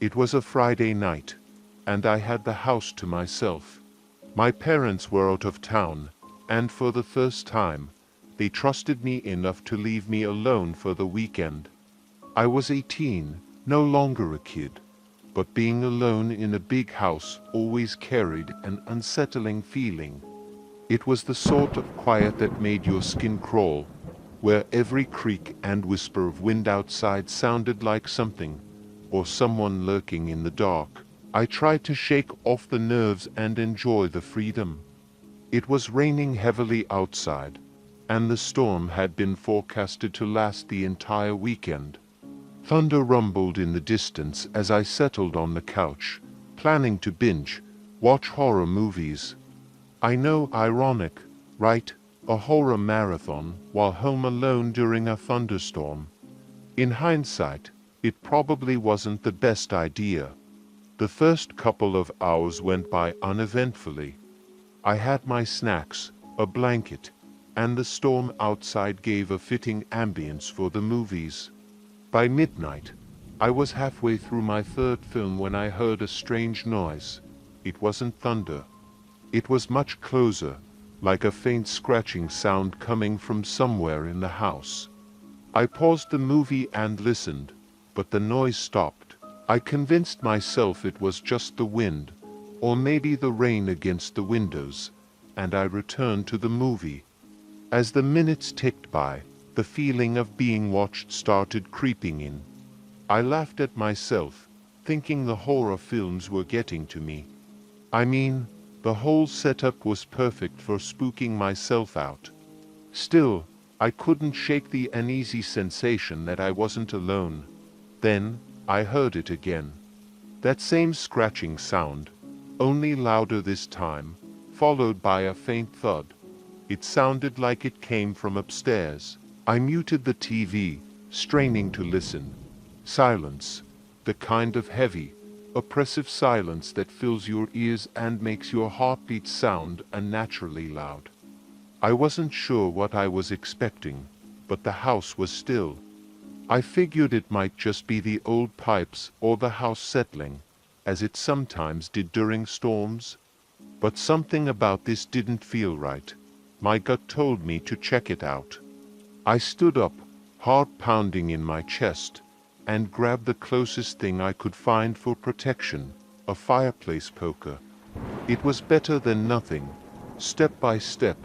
It was a Friday night, and I had the house to myself. My parents were out of town, and for the first time, they trusted me enough to leave me alone for the weekend. I was 18, no longer a kid, but being alone in a big house always carried an unsettling feeling. It was the sort of quiet that made your skin crawl, where every creak and whisper of wind outside sounded like something, or someone lurking in the dark. I tried to shake off the nerves and enjoy the freedom. It was raining heavily outside, and the storm had been forecasted to last the entire weekend. Thunder rumbled in the distance as I settled on the couch, planning to watch horror movies. I know, ironic, right? A horror marathon while home alone during a thunderstorm. In hindsight, it probably wasn't the best idea. The first couple of hours went by uneventfully. I had my snacks, a blanket, and the storm outside gave a fitting ambience for the movies. By midnight, I was halfway through my third film when I heard a strange noise. It wasn't thunder. It was much closer, like a faint scratching sound coming from somewhere in the house. I paused the movie and listened, but the noise stopped. I convinced myself it was just the wind, or maybe the rain against the windows, and I returned to the movie. As the minutes ticked by, the feeling of being watched started creeping in. I laughed at myself, thinking the horror films were getting to me. I mean, the whole setup was perfect for spooking myself out. Still, I couldn't shake the uneasy sensation that I wasn't alone. Then, I heard it again. That same scratching sound, only louder this time, followed by a faint thud. It sounded like it came from upstairs. I muted the TV, straining to listen. Silence, the kind of heavy, oppressive silence that fills your ears and makes your heartbeat sound unnaturally loud. I wasn't sure what I was expecting, but the house was still. I figured it might just be the old pipes or the house settling, as it sometimes did during storms. But something about this didn't feel right. My gut told me to check it out. I stood up, heart pounding in my chest, and grabbed the closest thing I could find for protection, a fireplace poker. It was better than nothing. Step by step,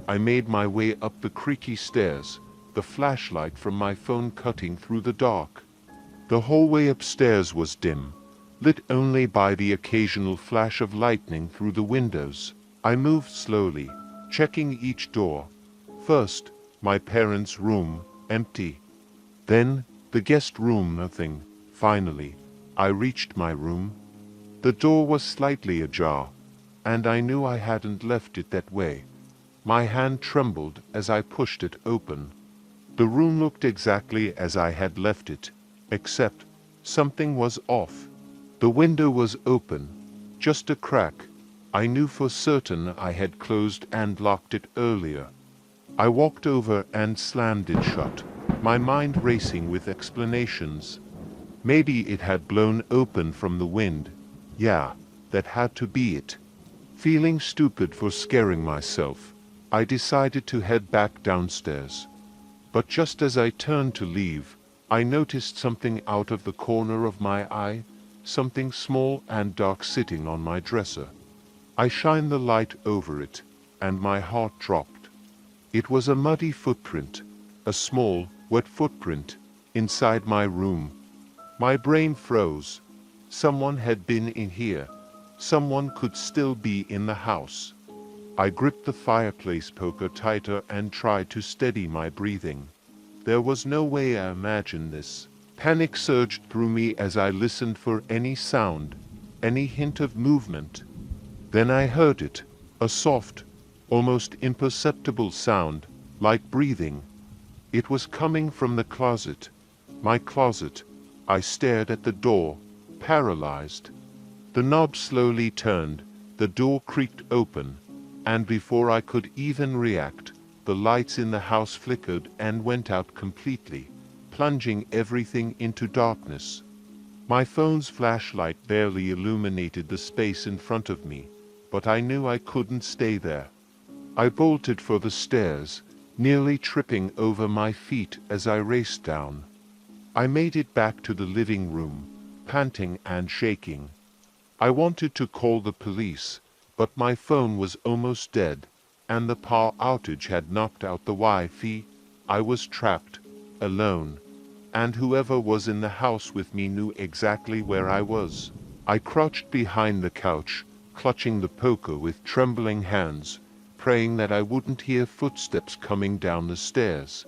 I made my way up the creaky stairs, the flashlight from my phone cutting through the dark. The hallway upstairs was dim, lit only by the occasional flash of lightning through the windows. I moved slowly, checking each door. First, my parents' room, empty. Then, the guest room, nothing. Finally, I reached my room. The door was slightly ajar, and I knew I hadn't left it that way. My hand trembled as I pushed it open. The room looked exactly as I had left it, except something was off. The window was open, just a crack. I knew for certain I had closed and locked it earlier. I walked over and slammed it shut, my mind racing with explanations. Maybe it had blown open from the wind. Yeah, that had to be it. Feeling stupid for scaring myself, I decided to head back downstairs. But just as I turned to leave, I noticed something out of the corner of my eye, something small and dark sitting on my dresser. I shined the light over it, and my heart dropped. It was a muddy footprint, a small, wet footprint, inside my room. My brain froze. Someone had been in here. Someone could still be in the house. I gripped the fireplace poker tighter and tried to steady my breathing. There was no way I imagined this. Panic surged through me as I listened for any sound, any hint of movement. Then I heard it, a soft, almost imperceptible sound, like breathing. It was coming from the closet. My closet. I stared at the door, paralyzed. The knob slowly turned, the door creaked open, and before I could even react, the lights in the house flickered and went out completely, plunging everything into darkness. My phone's flashlight barely illuminated the space in front of me, but I knew I couldn't stay there. I bolted for the stairs, nearly tripping over my feet as I raced down. I made it back to the living room, panting and shaking. I wanted to call the police, but my phone was almost dead, and the power outage had knocked out the Wi-Fi. I was trapped, alone, and whoever was in the house with me knew exactly where I was. I crouched behind the couch, clutching the poker with trembling hands, praying that I wouldn't hear footsteps coming down the stairs.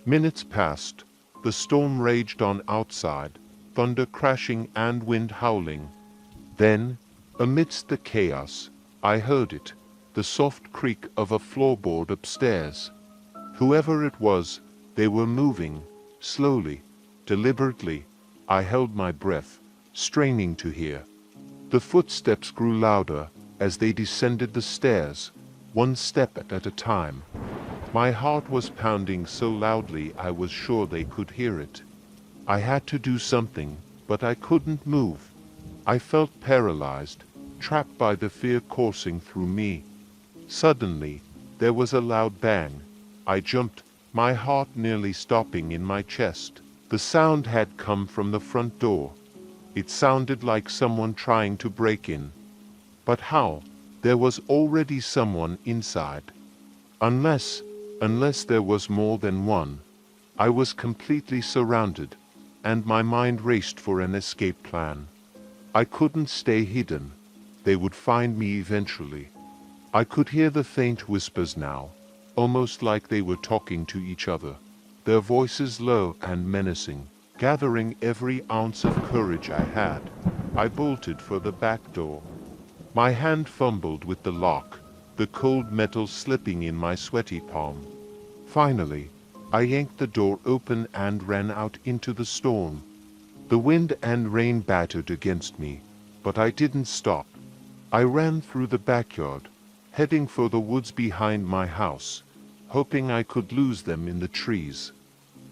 Minutes passed. The storm raged on outside, thunder crashing and wind howling. Then, amidst the chaos, I heard it, the soft creak of a floorboard upstairs. Whoever it was, they were moving, slowly, deliberately. I held my breath, straining to hear. The footsteps grew louder as they descended the stairs, one step at a time. My heart was pounding so loudly I was sure they could hear it. I had to do something, but I couldn't move. I felt paralyzed, trapped by the fear coursing through me. Suddenly, there was a loud bang. I jumped, my heart nearly stopping in my chest. The sound had come from the front door. It sounded like someone trying to break in. But how? There was already someone inside. Unless there was more than one. I was completely surrounded, and my mind raced for an escape plan. I couldn't stay hidden. They would find me eventually. I could hear the faint whispers now, almost like they were talking to each other, their voices low and menacing. Gathering every ounce of courage I had, I bolted for the back door. My hand fumbled with the lock, the cold metal slipping in my sweaty palm. Finally, I yanked the door open and ran out into the storm. The wind and rain battered against me, but I didn't stop. I ran through the backyard, heading for the woods behind my house, hoping I could lose them in the trees.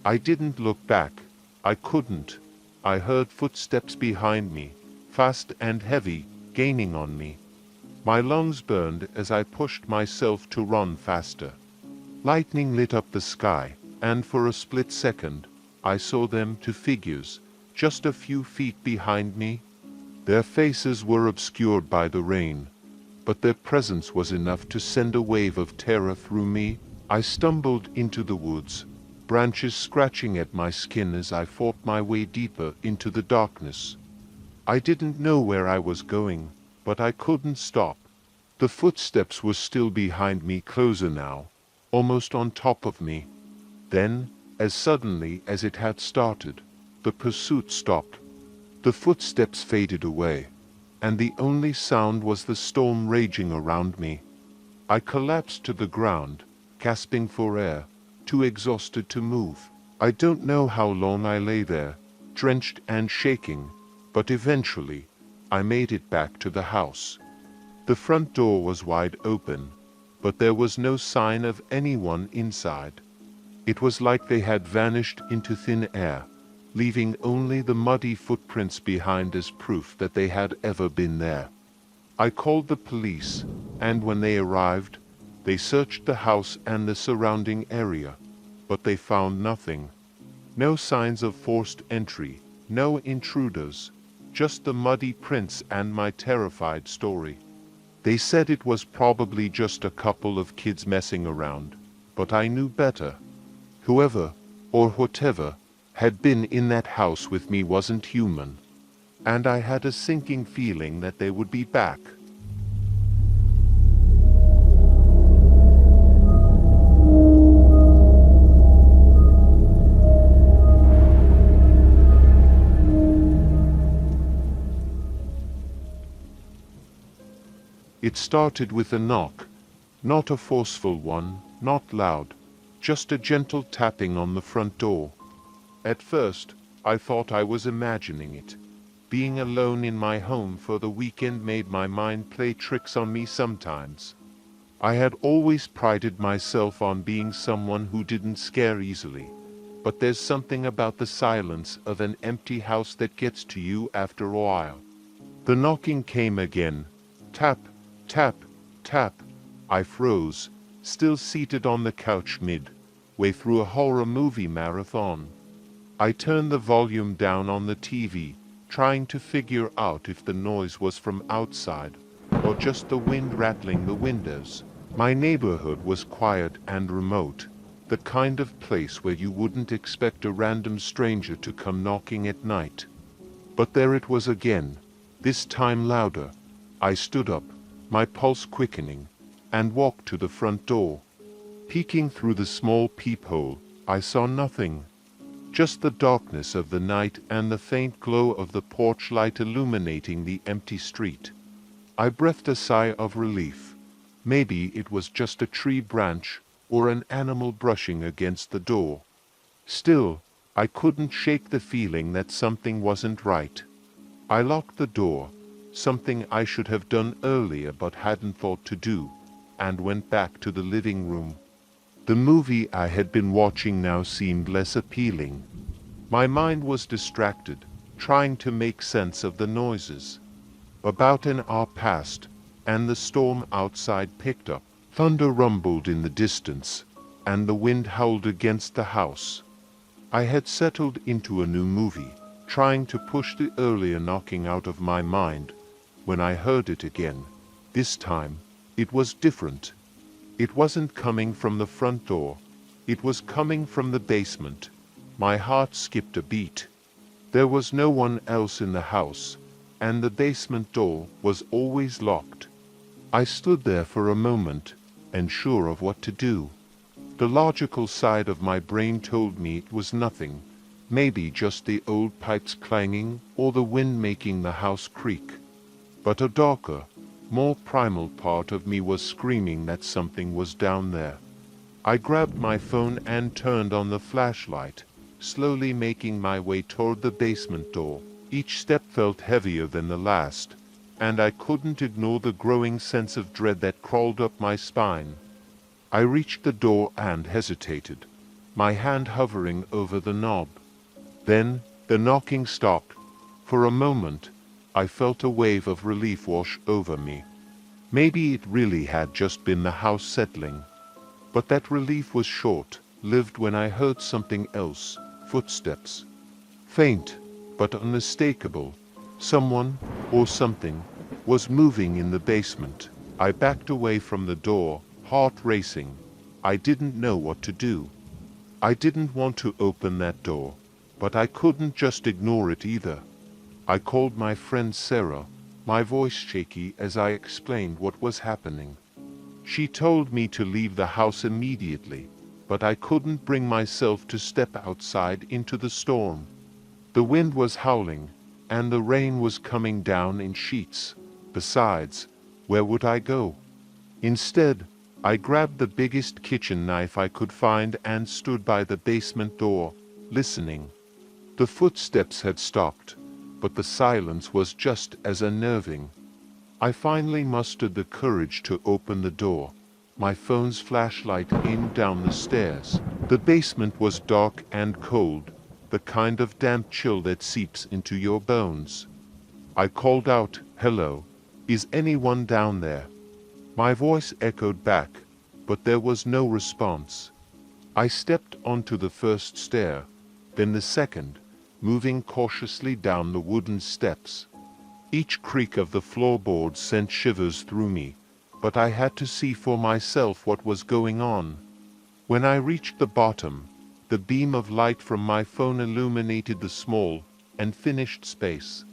I didn't look back. I couldn't. I heard footsteps behind me, fast and heavy, gaining on me. My lungs burned as I pushed myself to run faster. Lightning lit up the sky, and for a split second, I saw them, two figures, just a few feet behind me. Their faces were obscured by the rain, but their presence was enough to send a wave of terror through me. I stumbled into the woods, branches scratching at my skin as I fought my way deeper into the darkness. I didn't know where I was going, but I couldn't stop. The footsteps were still behind me, closer now, almost on top of me. Then, as suddenly as it had started, the pursuit stopped. The footsteps faded away, and the only sound was the storm raging around me. I collapsed to the ground, gasping for air, too exhausted to move. I don't know how long I lay there, drenched and shaking, but eventually, I made it back to the house. The front door was wide open, but there was no sign of anyone inside. It was like they had vanished into thin air, leaving only the muddy footprints behind as proof that they had ever been there. I called the police, and when they arrived, they searched the house and the surrounding area, but they found nothing. No signs of forced entry, no intruders, just the muddy prints and my terrified story. They said it was probably just a couple of kids messing around, but I knew better. Whoever, or whatever, had been in that house with me wasn't human, and I had a sinking feeling that they would be back. It started with a knock, not a forceful one, not loud, just a gentle tapping on the front door. At first, I thought I was imagining it. Being alone in my home for the weekend made my mind play tricks on me sometimes. I had always prided myself on being someone who didn't scare easily, but there's something about the silence of an empty house that gets to you after a while. The knocking came again. Tap, tap, tap. I froze, still seated on the couch midway through a horror movie marathon. I turned the volume down on the TV, trying to figure out if the noise was from outside or just the wind rattling the windows. My neighborhood was quiet and remote, the kind of place where you wouldn't expect a random stranger to come knocking at night. But there it was again, this time louder. I stood up, my pulse quickening, and walked to the front door. Peeking through the small peephole, I saw nothing. Just the darkness of the night and the faint glow of the porch light illuminating the empty street. I breathed a sigh of relief. Maybe it was just a tree branch or an animal brushing against the door. Still, I couldn't shake the feeling that something wasn't right. I locked the door, something I should have done earlier but hadn't thought to do, and went back to the living room. The movie I had been watching now seemed less appealing. My mind was distracted, trying to make sense of the noises. About an hour passed, and the storm outside picked up. Thunder rumbled in the distance, and the wind howled against the house. I had settled into a new movie, trying to push the earlier knocking out of my mind, when I heard it again. This time, it was different. It wasn't coming from the front door. It was coming from the basement. My heart skipped a beat. There was no one else in the house, and the basement door was always locked. I stood there for a moment, unsure of what to do. The logical side of my brain told me it was nothing, maybe just the old pipes clanging or the wind making the house creak. But a darker, more primal part of me was screaming that something was down there. I grabbed my phone and turned on the flashlight, slowly making my way toward the basement door. Each step felt heavier than the last, and I couldn't ignore the growing sense of dread that crawled up my spine. I reached the door and hesitated, my hand hovering over the knob. Then the knocking stopped. For a moment, I felt a wave of relief wash over me. Maybe it really had just been the house settling. But that relief was short-lived when I heard something else. Footsteps. Faint, but unmistakable. Someone, or something, was moving in the basement. I backed away from the door, heart racing. I didn't know what to do. I didn't want to open that door, but I couldn't just ignore it either. I called my friend Sarah, my voice shaky as I explained what was happening. She told me to leave the house immediately, but I couldn't bring myself to step outside into the storm. The wind was howling, and the rain was coming down in sheets. Besides, where would I go? Instead, I grabbed the biggest kitchen knife I could find and stood by the basement door, listening. The footsteps had stopped, but the silence was just as unnerving. I finally mustered the courage to open the door. My phone's flashlight aimed down the stairs. The basement was dark and cold, the kind of damp chill that seeps into your bones. I called out, "Hello, is anyone down there?" My voice echoed back, but there was no response. I stepped onto the first stair, then the second, moving cautiously down the wooden steps. Each creak of the floorboards sent shivers through me, but I had to see for myself what was going on. When I reached the bottom, the beam of light from my phone illuminated the small, unfinished space.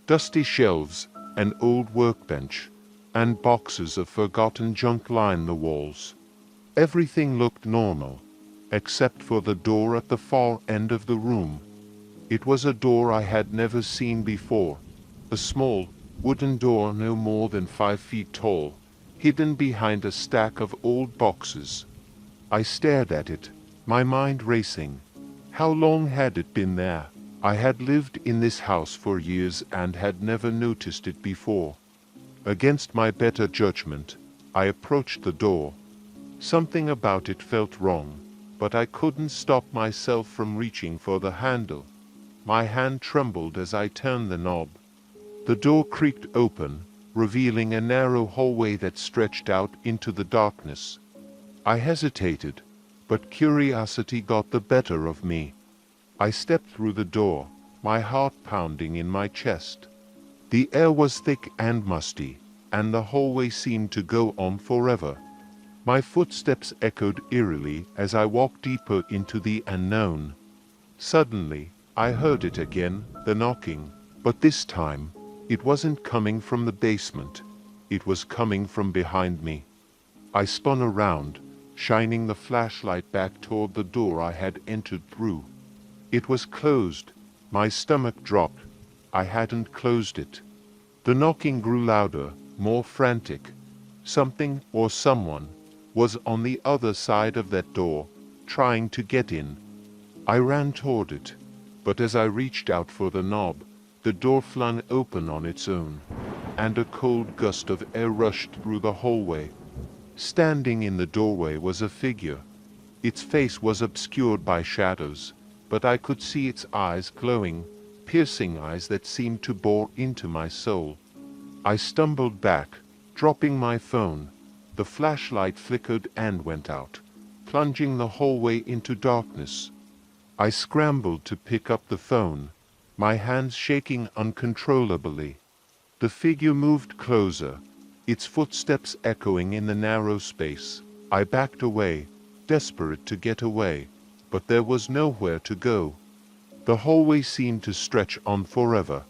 Dusty shelves, an old workbench, and boxes of forgotten junk lined the walls. Everything looked normal, except for the door at the far end of the room. It was a door I had never seen before, a small, wooden door no more than 5 feet tall, hidden behind a stack of old boxes. I stared at it, my mind racing. How long had it been there? I had lived in this house for years and had never noticed it before. Against my better judgment, I approached the door. Something about it felt wrong. but I couldn't stop myself from reaching for the handle. My hand trembled as I turned the knob. The door creaked open, revealing a narrow hallway that stretched out into the darkness. I hesitated, but curiosity got the better of me. I stepped through the door, my heart pounding in my chest. The air was thick and musty, and the hallway seemed to go on forever. My footsteps echoed eerily as I walked deeper into the unknown. Suddenly, I heard it again, the knocking, but this time, it wasn't coming from the basement. It was coming from behind me. I spun around, shining the flashlight back toward the door I had entered through. It was closed. My stomach dropped. I hadn't closed it. The knocking grew louder, more frantic. Something or someone was on the other side of that door, trying to get in. I ran toward it, but as I reached out for the knob, the door flung open on its own, and a cold gust of air rushed through the hallway. Standing in the doorway was a figure. Its face was obscured by shadows, but I could see its eyes glowing, piercing eyes that seemed to bore into my soul. I stumbled back, dropping my phone. The flashlight flickered and went out, plunging the hallway into darkness. I scrambled to pick up the phone, my hands shaking uncontrollably. The figure moved closer, its footsteps echoing in the narrow space. I backed away, desperate to get away, but there was nowhere to go. The hallway seemed to stretch on forever,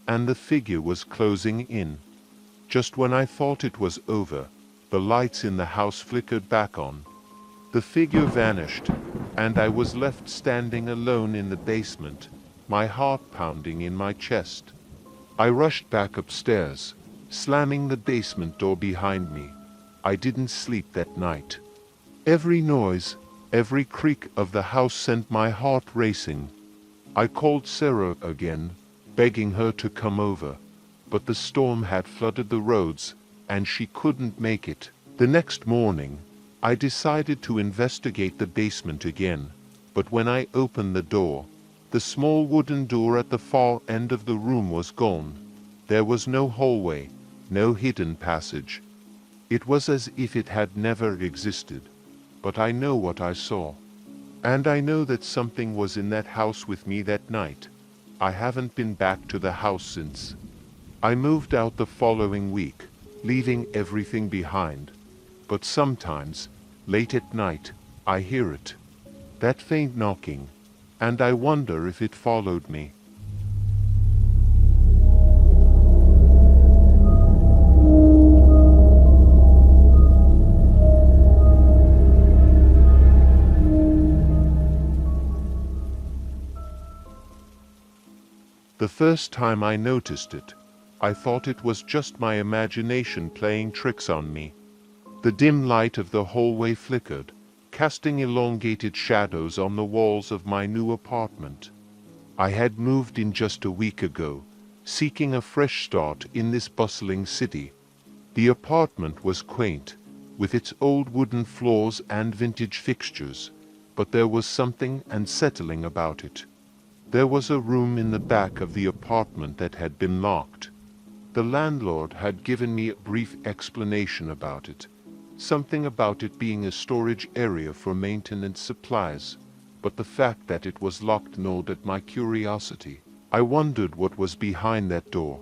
and the figure was closing in. Just when I thought it was over, the lights in the house flickered back on. The figure vanished, and I was left standing alone in the basement, my heart pounding in my chest. I rushed back upstairs, slamming the basement door behind me. I didn't sleep that night. Every noise, every creak of the house sent my heart racing. I called Sarah again, begging her to come over, but the storm had flooded the roads, and she couldn't make it. The next morning, I decided to investigate the basement again, but when I opened the door, the small wooden door at the far end of the room was gone. There was no hallway, no hidden passage. It was as if it had never existed. But I know what I saw. And I know that something was in that house with me that night. I haven't been back to the house since. I moved out the following week, leaving everything behind. But sometimes, late at night, I hear it. That faint knocking, and I wonder if it followed me. The first time I noticed it, I thought it was just my imagination playing tricks on me. The dim light of the hallway flickered, casting elongated shadows on the walls of my new apartment. I had moved in just a week ago, seeking a fresh start in this bustling city. The apartment was quaint, with its old wooden floors and vintage fixtures, but there was something unsettling about it. There was a room in the back of the apartment that had been locked. The landlord had given me a brief explanation about it, something about it being a storage area for maintenance supplies, but the fact that it was locked gnawed at my curiosity. I wondered what was behind that door.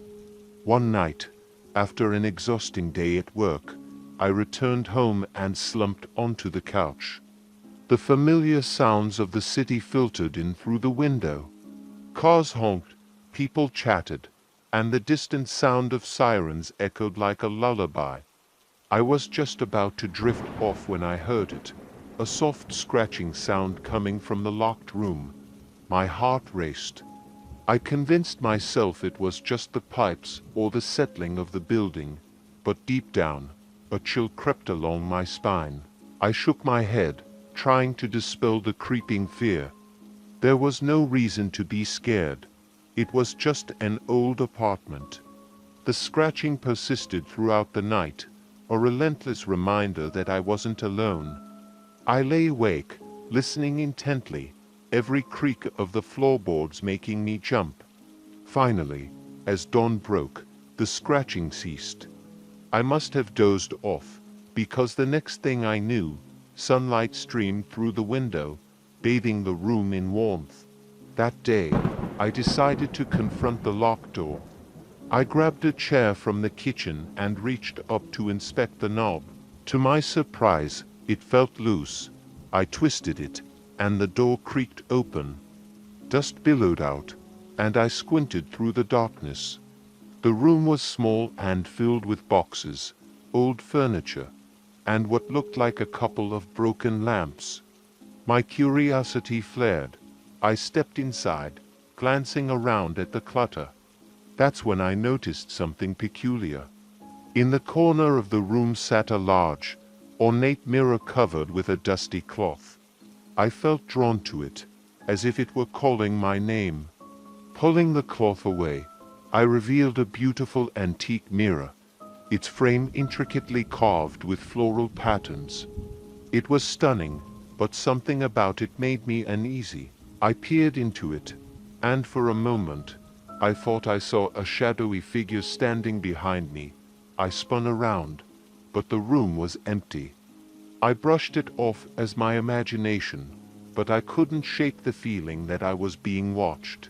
One night, after an exhausting day at work, I returned home and slumped onto the couch. The familiar sounds of the city filtered in through the window. Cars honked, people chatted, and the distant sound of sirens echoed like a lullaby. I was just about to drift off when I heard it, a soft scratching sound coming from the locked room. My heart raced. I convinced myself it was just the pipes or the settling of the building, but deep down, a chill crept along my spine. I shook my head, trying to dispel the creeping fear. There was no reason to be scared. It was just an old apartment. The scratching persisted throughout the night, a relentless reminder that I wasn't alone. I lay awake, listening intently, every creak of the floorboards making me jump. Finally, as dawn broke, the scratching ceased. I must have dozed off, because the next thing I knew, sunlight streamed through the window, bathing the room in warmth. That day, I decided to confront the locked door. I grabbed a chair from the kitchen and reached up to inspect the knob. To my surprise, it felt loose. I twisted it, and the door creaked open. Dust billowed out, and I squinted through the darkness. The room was small and filled with boxes, old furniture, and what looked like a couple of broken lamps. My curiosity flared. I stepped inside, glancing around at the clutter. That's when I noticed something peculiar. In the corner of the room sat a large, ornate mirror covered with a dusty cloth. I felt drawn to it, as if it were calling my name. Pulling the cloth away, I revealed a beautiful antique mirror, its frame intricately carved with floral patterns. It was stunning, but something about it made me uneasy. I peered into it, and for a moment, I thought I saw a shadowy figure standing behind me. I spun around, but the room was empty. I brushed it off as my imagination, but I couldn't shake the feeling that I was being watched.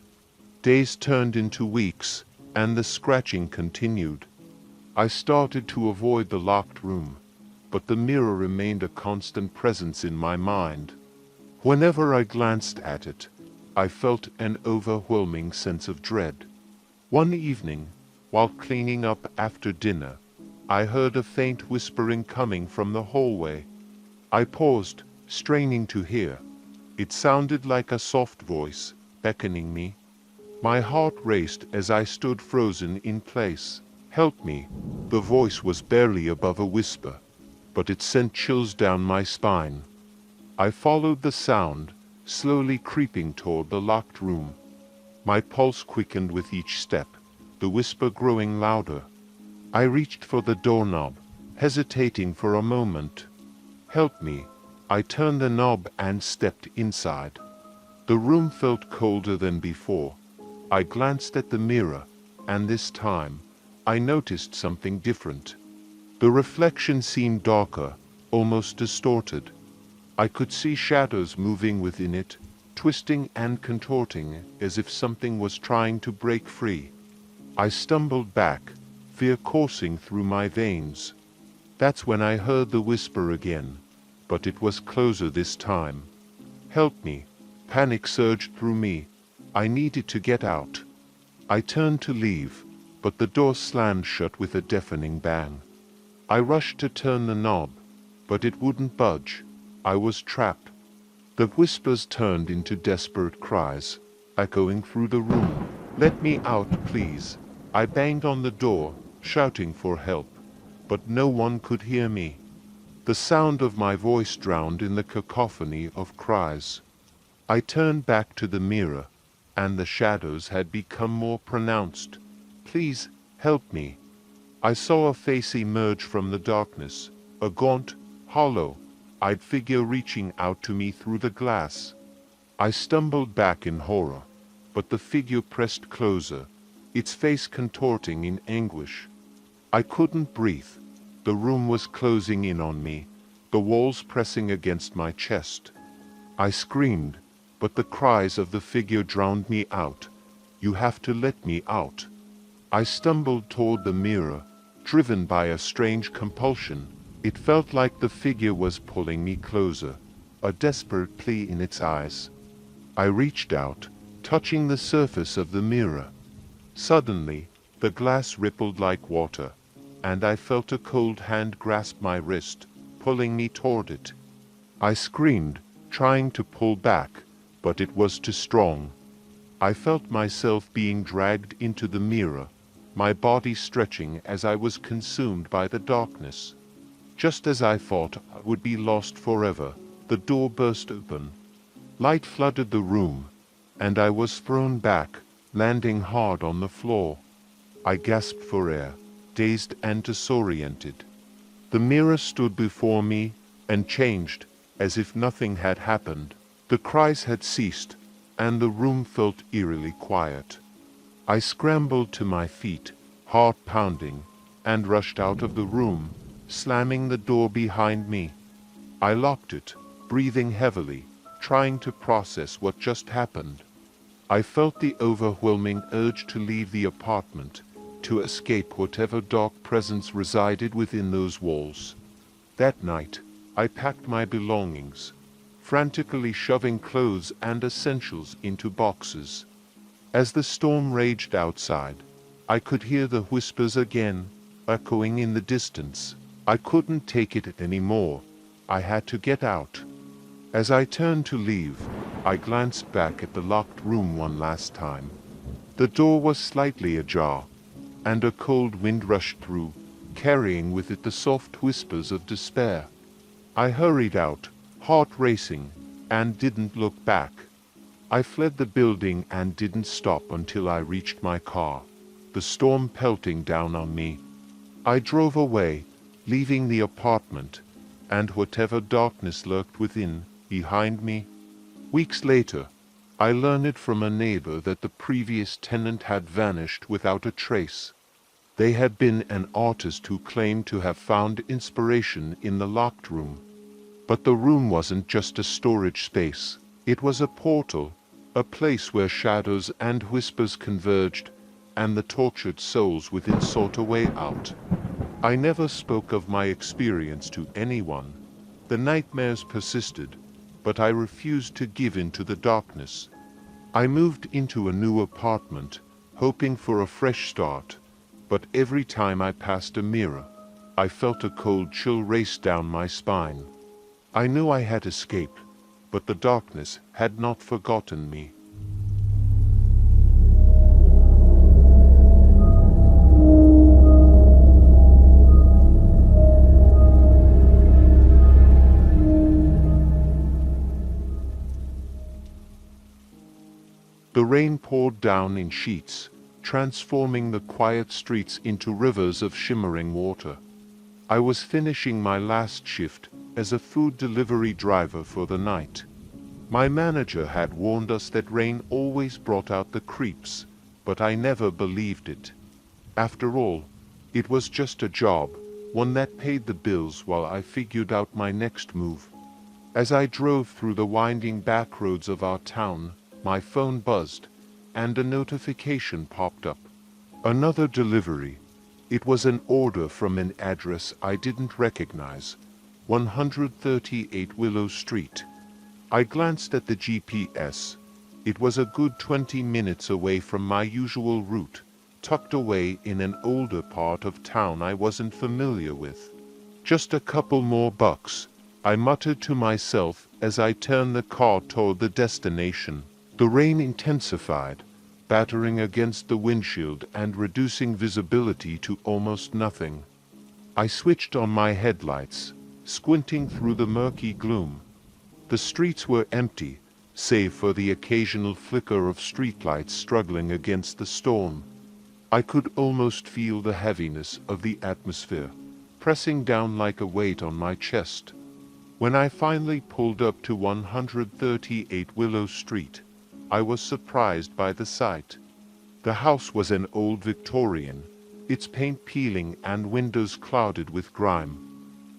Days turned into weeks, and the scratching continued. I started to avoid the locked room, but the mirror remained a constant presence in my mind. Whenever I glanced at it, I felt an overwhelming sense of dread. One evening, while cleaning up after dinner, I heard a faint whispering coming from the hallway. I paused, straining to hear. It sounded like a soft voice, beckoning me. My heart raced as I stood frozen in place. "Help me." The voice was barely above a whisper, but it sent chills down my spine. I followed the sound, slowly creeping toward the locked room. My pulse quickened with each step, the whisper growing louder. I reached for the doorknob, hesitating for a moment. "Help me." I turned the knob and stepped inside. The room felt colder than before. I glanced at the mirror, and this time, I noticed something different. The reflection seemed darker, almost distorted. I could see shadows moving within it, twisting and contorting as if something was trying to break free. I stumbled back, fear coursing through my veins. That's when I heard the whisper again, but it was closer this time. "Help me." Panic surged through me. I needed to get out. I turned to leave, but the door slammed shut with a deafening bang. I rushed to turn the knob, but it wouldn't budge. I was trapped. The whispers turned into desperate cries, echoing through the room. "Let me out, please." I banged on the door, shouting for help, but no one could hear me. The sound of my voice drowned in the cacophony of cries. I turned back to the mirror, and the shadows had become more pronounced. "Please, help me." I saw a face emerge from the darkness, a gaunt, hollow-eyed figure reaching out to me through the glass. I stumbled back in horror, but the figure pressed closer, its face contorting in anguish. I couldn't breathe. The room was closing in on me, the walls pressing against my chest. I screamed, but the cries of the figure drowned me out. "You have to let me out." I stumbled toward the mirror, driven by a strange compulsion. It felt like the figure was pulling me closer, a desperate plea in its eyes. I reached out, touching the surface of the mirror. Suddenly, the glass rippled like water, and I felt a cold hand grasp my wrist, pulling me toward it. I screamed, trying to pull back, but it was too strong. I felt myself being dragged into the mirror, my body stretching as I was consumed by the darkness. Just as I thought I would be lost forever, the door burst open. Light flooded the room, and I was thrown back, landing hard on the floor. I gasped for air, dazed and disoriented. The mirror stood before me and changed, as if nothing had happened. The cries had ceased, and the room felt eerily quiet. I scrambled to my feet, heart pounding, and rushed out of the room, slamming the door behind me. I locked it, breathing heavily, trying to process what just happened. I felt the overwhelming urge to leave the apartment, to escape whatever dark presence resided within those walls. That night, I packed my belongings, frantically shoving clothes and essentials into boxes. As the storm raged outside, I could hear the whispers again, echoing in the distance. I couldn't take it anymore. I had to get out. As I turned to leave, I glanced back at the locked room one last time. The door was slightly ajar, and a cold wind rushed through, carrying with it the soft whispers of despair. I hurried out, heart racing, and didn't look back. I fled the building and didn't stop until I reached my car, the storm pelting down on me. I drove away, leaving the apartment, and whatever darkness lurked within, behind me. Weeks later, I learned from a neighbor that the previous tenant had vanished without a trace. They had been an artist who claimed to have found inspiration in the locked room. But the room wasn't just a storage space. It was a portal, a place where shadows and whispers converged, and the tortured souls within sought a way out. I never spoke of my experience to anyone. The nightmares persisted, but I refused to give in to the darkness. I moved into a new apartment, hoping for a fresh start, but every time I passed a mirror, I felt a cold chill race down my spine. I knew I had escaped, but the darkness had not forgotten me. The rain poured down in sheets, transforming the quiet streets into rivers of shimmering water. I was finishing my last shift as a food delivery driver for the night. My manager had warned us that rain always brought out the creeps, but I never believed it. After all, it was just a job, one that paid the bills while I figured out my next move. As I drove through the winding back roads of our town, my phone buzzed, and a notification popped up. Another delivery. It was an order from an address I didn't recognize, 138 Willow Street. I glanced at the GPS. It was a good 20 minutes away from my usual route, tucked away in an older part of town I wasn't familiar with. Just a couple more bucks, I muttered to myself as I turned the car toward the destination. The rain intensified, battering against the windshield and reducing visibility to almost nothing. I switched on my headlights, squinting through the murky gloom. The streets were empty, save for the occasional flicker of streetlights struggling against the storm. I could almost feel the heaviness of the atmosphere, pressing down like a weight on my chest. When I finally pulled up to 138 Willow Street, I was surprised by the sight. The house was an old Victorian, its paint peeling and windows clouded with grime.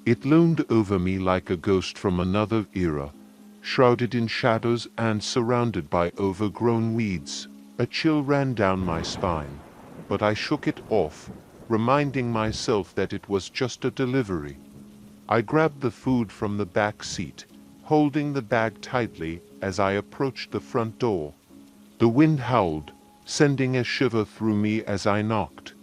It loomed over me like a ghost from another era, shrouded in shadows and surrounded by overgrown weeds. A chill ran down my spine, but I shook it off, reminding myself that it was just a delivery. I grabbed the food from the back seat, holding the bag tightly as I approached the front door. The wind howled, sending a shiver through me as I knocked.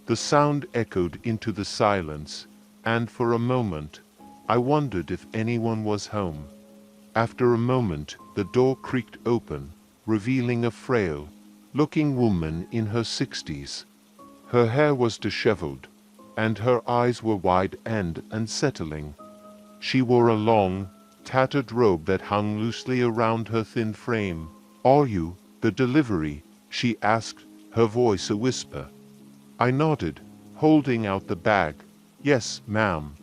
The sound echoed into the silence, and for a moment, I wondered if anyone was home. After a moment, the door creaked open, revealing a frail, looking woman in her 60s. Her hair was disheveled, and her eyes were wide and unsettling. She wore a long, tattered robe that hung loosely around her thin frame. "Are you the delivery?" she asked, her voice a whisper. I nodded, holding out the bag. "Yes, ma'am."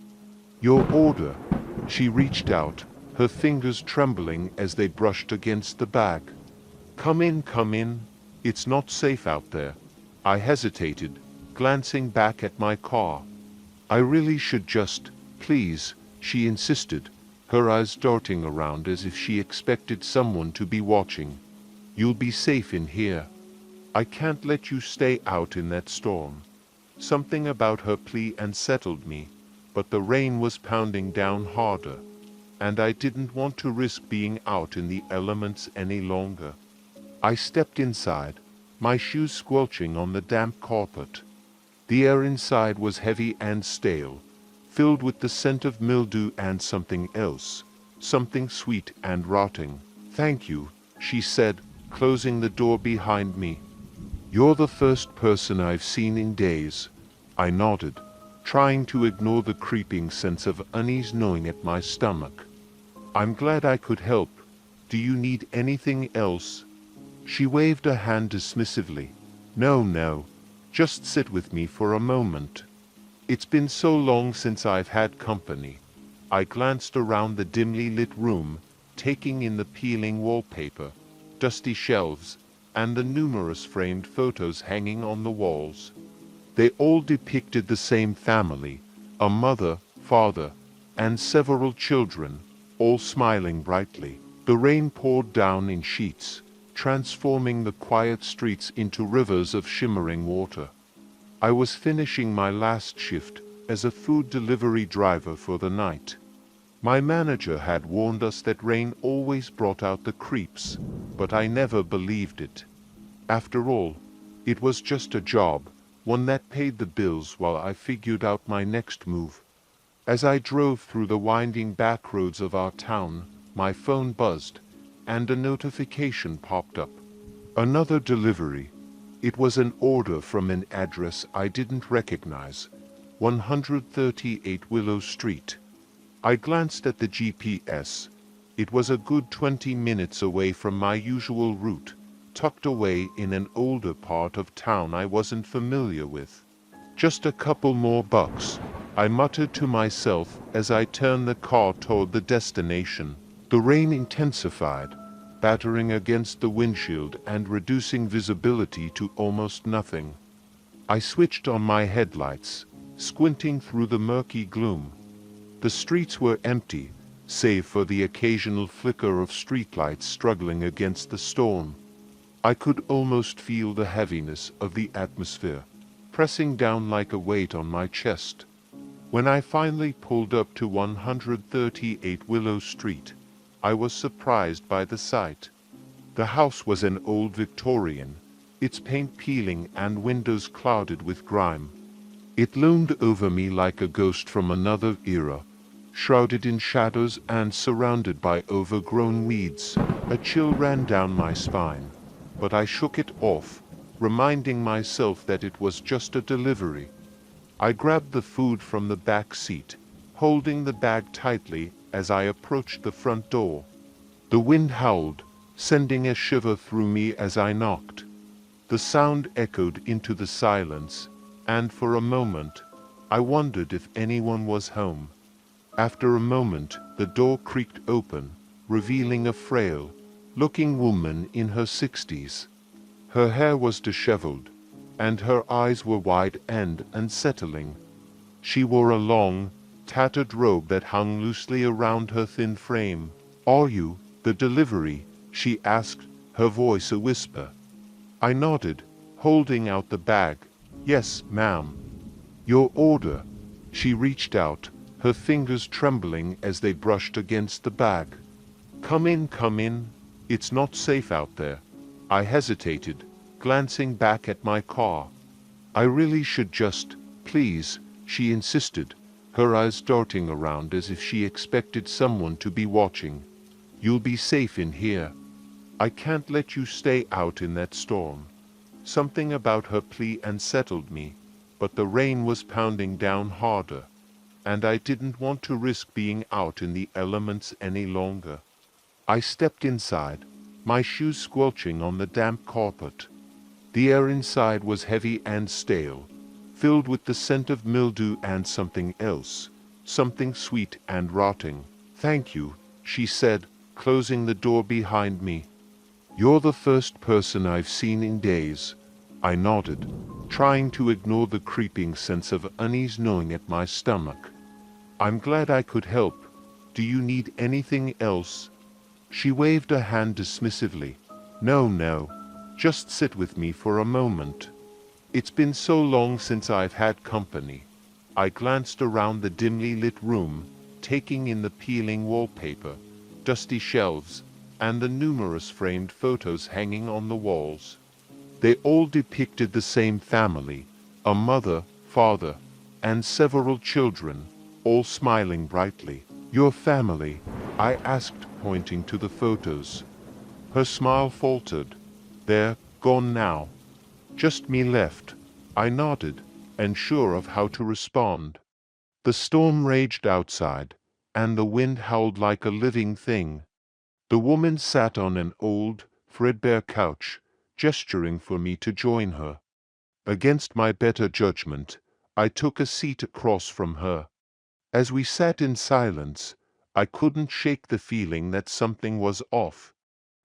"Your order." She reached out, her fingers trembling as they brushed against the bag. Come in, it's not safe out there. I hesitated, glancing back at my car. I really should just, please, she insisted, her eyes darting around as if she expected someone to be watching. You'll be safe in here. I can't let you stay out in that storm. Something about her plea unsettled me, but the rain was pounding down harder, and I didn't want to risk being out in the elements any longer. I stepped inside, my shoes squelching on the damp carpet. The air inside was heavy and stale, filled with the scent of mildew and something else, something sweet and rotting. Thank you, she said, closing the door behind me. You're the first person I've seen in days. I nodded, trying to ignore the creeping sense of unease gnawing at my stomach. I'm glad I could help. Do you need anything else? She waved a hand dismissively. No, just sit with me for a moment. It's been so long since I've had company. I glanced around the dimly lit room, taking in the peeling wallpaper, dusty shelves, and the numerous framed photos hanging on the walls. They all depicted the same family, a mother, father, and several children, all smiling brightly. The rain poured down in sheets, transforming the quiet streets into rivers of shimmering water. I was finishing my last shift as a food delivery driver for the night. My manager had warned us that rain always brought out the creeps, but I never believed it. After all, it was just a job, one that paid the bills while I figured out my next move. As I drove through the winding back roads of our town, my phone buzzed, and a notification popped up. Another delivery. It was an order from an address I didn't recognize, 138 Willow Street. I glanced at the GPS. It was a good 20 minutes away from my usual route, tucked away in an older part of town I wasn't familiar with. Just a couple more bucks, I muttered to myself as I turned the car toward the destination. The rain intensified, battering against the windshield and reducing visibility to almost nothing. I switched on my headlights, squinting through the murky gloom. The streets were empty, save for the occasional flicker of streetlights struggling against the storm. I could almost feel the heaviness of the atmosphere, pressing down like a weight on my chest. When I finally pulled up to 138 Willow Street, I was surprised by the sight. The house was an old Victorian, its paint peeling and windows clouded with grime. It loomed over me like a ghost from another era, shrouded in shadows and surrounded by overgrown weeds. A chill ran down my spine, but I shook it off, reminding myself that it was just a delivery. I grabbed the food from the back seat, holding the bag tightly as I approached the front door. The wind howled, sending a shiver through me as I knocked. The sound echoed into the silence, and for a moment, I wondered if anyone was home. After a moment, the door creaked open, revealing a frail looking woman in her 60s. Her hair was disheveled, and her eyes were wide and unsettling. She wore a long, tattered robe that hung loosely around her thin frame. "Are you the delivery?" she asked, her voice a whisper. I nodded, holding out the bag. "Yes, ma'am." "Your order." She reached out, her fingers trembling as they brushed against the bag. Come in. It's not safe out there." I hesitated, glancing back at my car. "I really should just, please," she insisted, her eyes darting around as if she expected someone to be watching. "You'll be safe in here. I can't let you stay out in that storm." Something about her plea unsettled me, but the rain was pounding down harder, and I didn't want to risk being out in the elements any longer. I stepped inside, my shoes squelching on the damp carpet. The air inside was heavy and stale, filled with the scent of mildew and something else, something sweet and rotting. "Thank you," she said, closing the door behind me. "You're the first person I've seen in days." I nodded, trying to ignore the creeping sense of unease gnawing at my stomach. "I'm glad I could help. Do you need anything else?" She waved a hand dismissively. No, just sit with me for a moment. It's been so long since I've had company." I glanced around the dimly lit room, taking in the peeling wallpaper, dusty shelves, and the numerous framed photos hanging on the walls. They all depicted the same family, a mother, father, and several children, all smiling brightly. "Your family?" I asked, pointing to the photos. Her smile faltered. "They're gone now. Just me left." I nodded, unsure of how to respond. The storm raged outside, and the wind howled like a living thing. The woman sat on an old, threadbare couch, gesturing for me to join her. Against my better judgment, I took a seat across from her. As we sat in silence, I couldn't shake the feeling that something was off.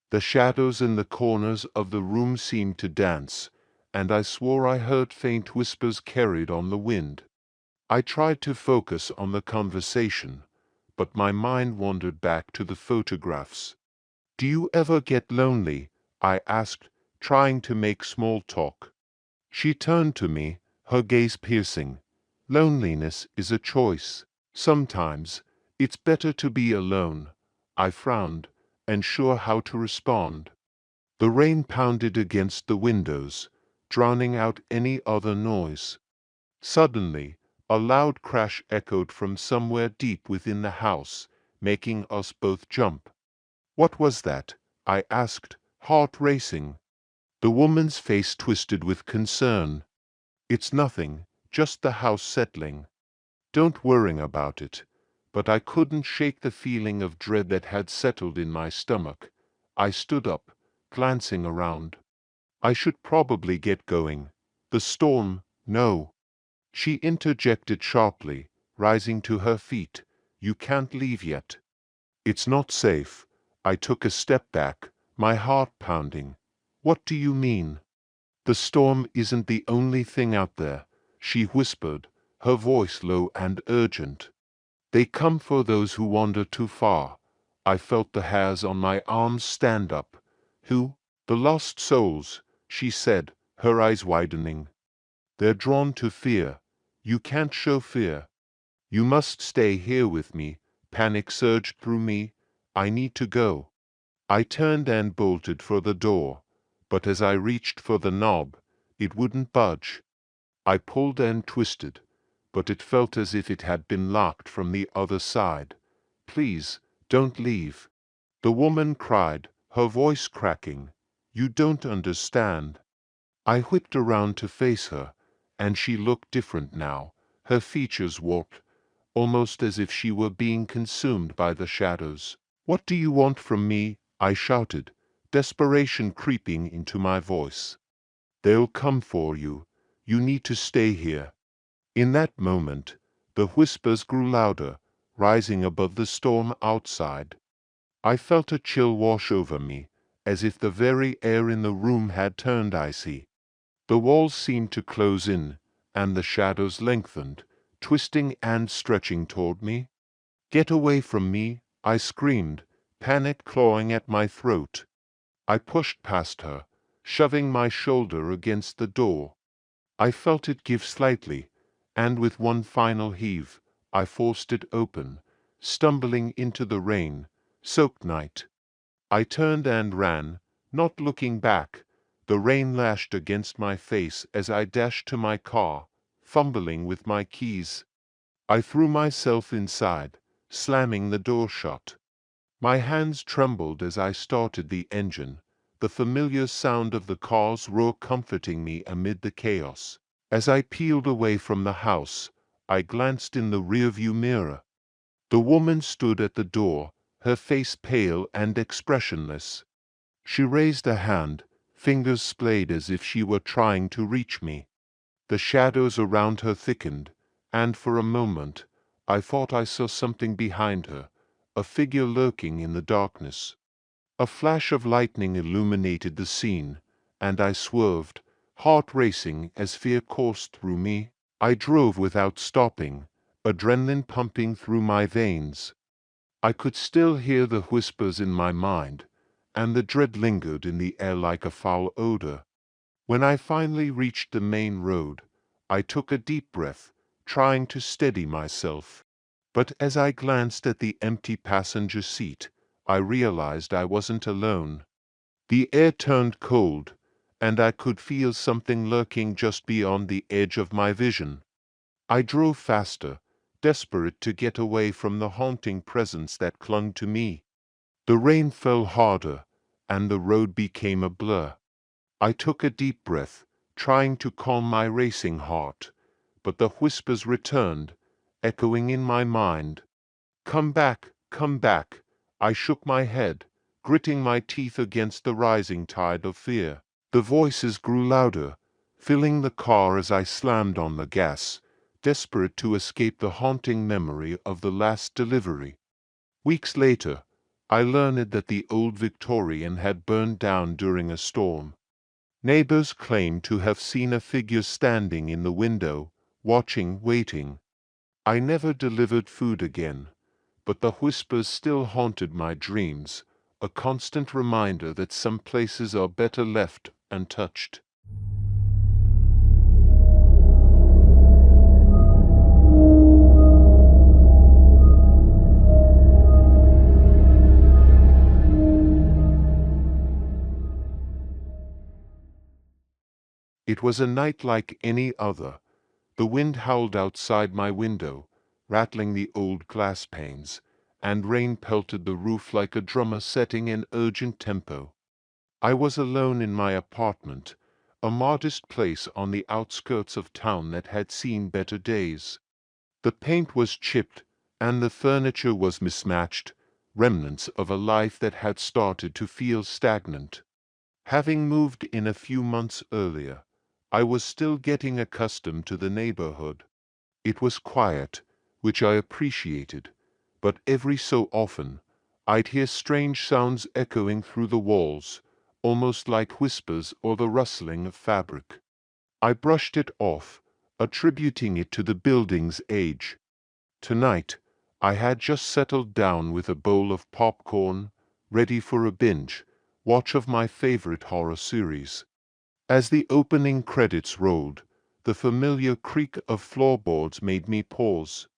The shadows in the corners of the room seemed to dance, and I swore I heard faint whispers carried on the wind. I tried to focus on the conversation, but my mind wandered back to the photographs. "Do you ever get lonely?" I asked, trying to make small talk. She turned to me, her gaze piercing. "Loneliness is a choice. Sometimes it's better to be alone." I frowned, unsure how to respond. The rain pounded against the windows, drowning out any other noise. Suddenly, a loud crash echoed from somewhere deep within the house, making us both jump. "What was that?" I asked, heart racing. The woman's face twisted with concern. "It's nothing, just the house settling. Don't worry about it." But I couldn't shake the feeling of dread that had settled in my stomach. I stood up, glancing around. "I should probably get going." "The storm, no." She interjected sharply, rising to her feet. "You can't leave yet." "It's not safe." I took a step back, my heart pounding. "What do you mean?" "The storm isn't the only thing out there," she whispered, her voice low and urgent. "They come for those who wander too far." I felt the hairs on my arms stand up. "Who?" "The lost souls," she said, her eyes widening. "They're drawn to fear. You can't show fear." "You must stay here with me." Panic surged through me. "I need to go." I turned and bolted for the door, but as I reached for the knob, it wouldn't budge. I pulled and twisted, but it felt as if it had been locked from the other side. "Please, don't leave." The woman cried, her voice cracking. "You don't understand." I whipped around to face her, and she looked different now, her features warped, almost as if she were being consumed by the shadows. "What do you want from me?" I shouted, desperation creeping into my voice. "They'll come for you. You need to stay here." In that moment, the whispers grew louder, rising above the storm outside. I felt a chill wash over me, as if the very air in the room had turned icy. The walls seemed to close in, and the shadows lengthened, twisting and stretching toward me. "Get away from me!" I screamed, panic clawing at my throat. I pushed past her, shoving my shoulder against the door. I felt it give slightly, and with one final heave, I forced it open, stumbling into the rain, soaked night. I turned and ran, not looking back. The rain lashed against my face as I dashed to my car, fumbling with my keys. I threw myself inside, slamming the door shut. My hands trembled as I started the engine, the familiar sound of the car's roar comforting me amid the chaos. As I peeled away from the house, I glanced in the rearview mirror. The woman stood at the door, her face pale and expressionless. She raised a hand, fingers splayed as if she were trying to reach me. The shadows around her thickened, and for a moment I thought I saw something behind her, a figure lurking in the darkness. A flash of lightning illuminated the scene, and I swerved, heart racing as fear coursed through me. I drove without stopping, adrenaline pumping through my veins. I could still hear the whispers in my mind, and the dread lingered in the air like a foul odor. When I finally reached the main road, I took a deep breath, trying to steady myself. But as I glanced at the empty passenger seat, I realized I wasn't alone. The air turned cold, and I could feel something lurking just beyond the edge of my vision. I drove faster, desperate to get away from the haunting presence that clung to me. The rain fell harder, and the road became a blur. I took a deep breath, trying to calm my racing heart, but the whispers returned, echoing in my mind. Come back, come back. I shook my head, gritting my teeth against the rising tide of fear. The voices grew louder, filling the car as I slammed on the gas, desperate to escape the haunting memory of the last delivery. Weeks later, I learned that the old Victorian had burned down during a storm. Neighbors claimed to have seen a figure standing in the window, watching, waiting. I never delivered food again, but the whispers still haunted my dreams, a constant reminder that some places are better left untouched. It was a night like any other. The wind howled outside my window, rattling the old glass panes, and rain pelted the roof like a drummer setting an urgent tempo. I was alone in my apartment, a modest place on the outskirts of town that had seen better days. The paint was chipped, and the furniture was mismatched, remnants of a life that had started to feel stagnant. Having moved in a few months earlier, I was still getting accustomed to the neighborhood. It was quiet, which I appreciated, but every so often I'd hear strange sounds echoing through the walls, almost like whispers or the rustling of fabric. I brushed it off, attributing it to the building's age. Tonight, I had just settled down with a bowl of popcorn, ready for a binge watch of my favorite horror series. As the opening credits rolled, the familiar creak of floorboards made me pause.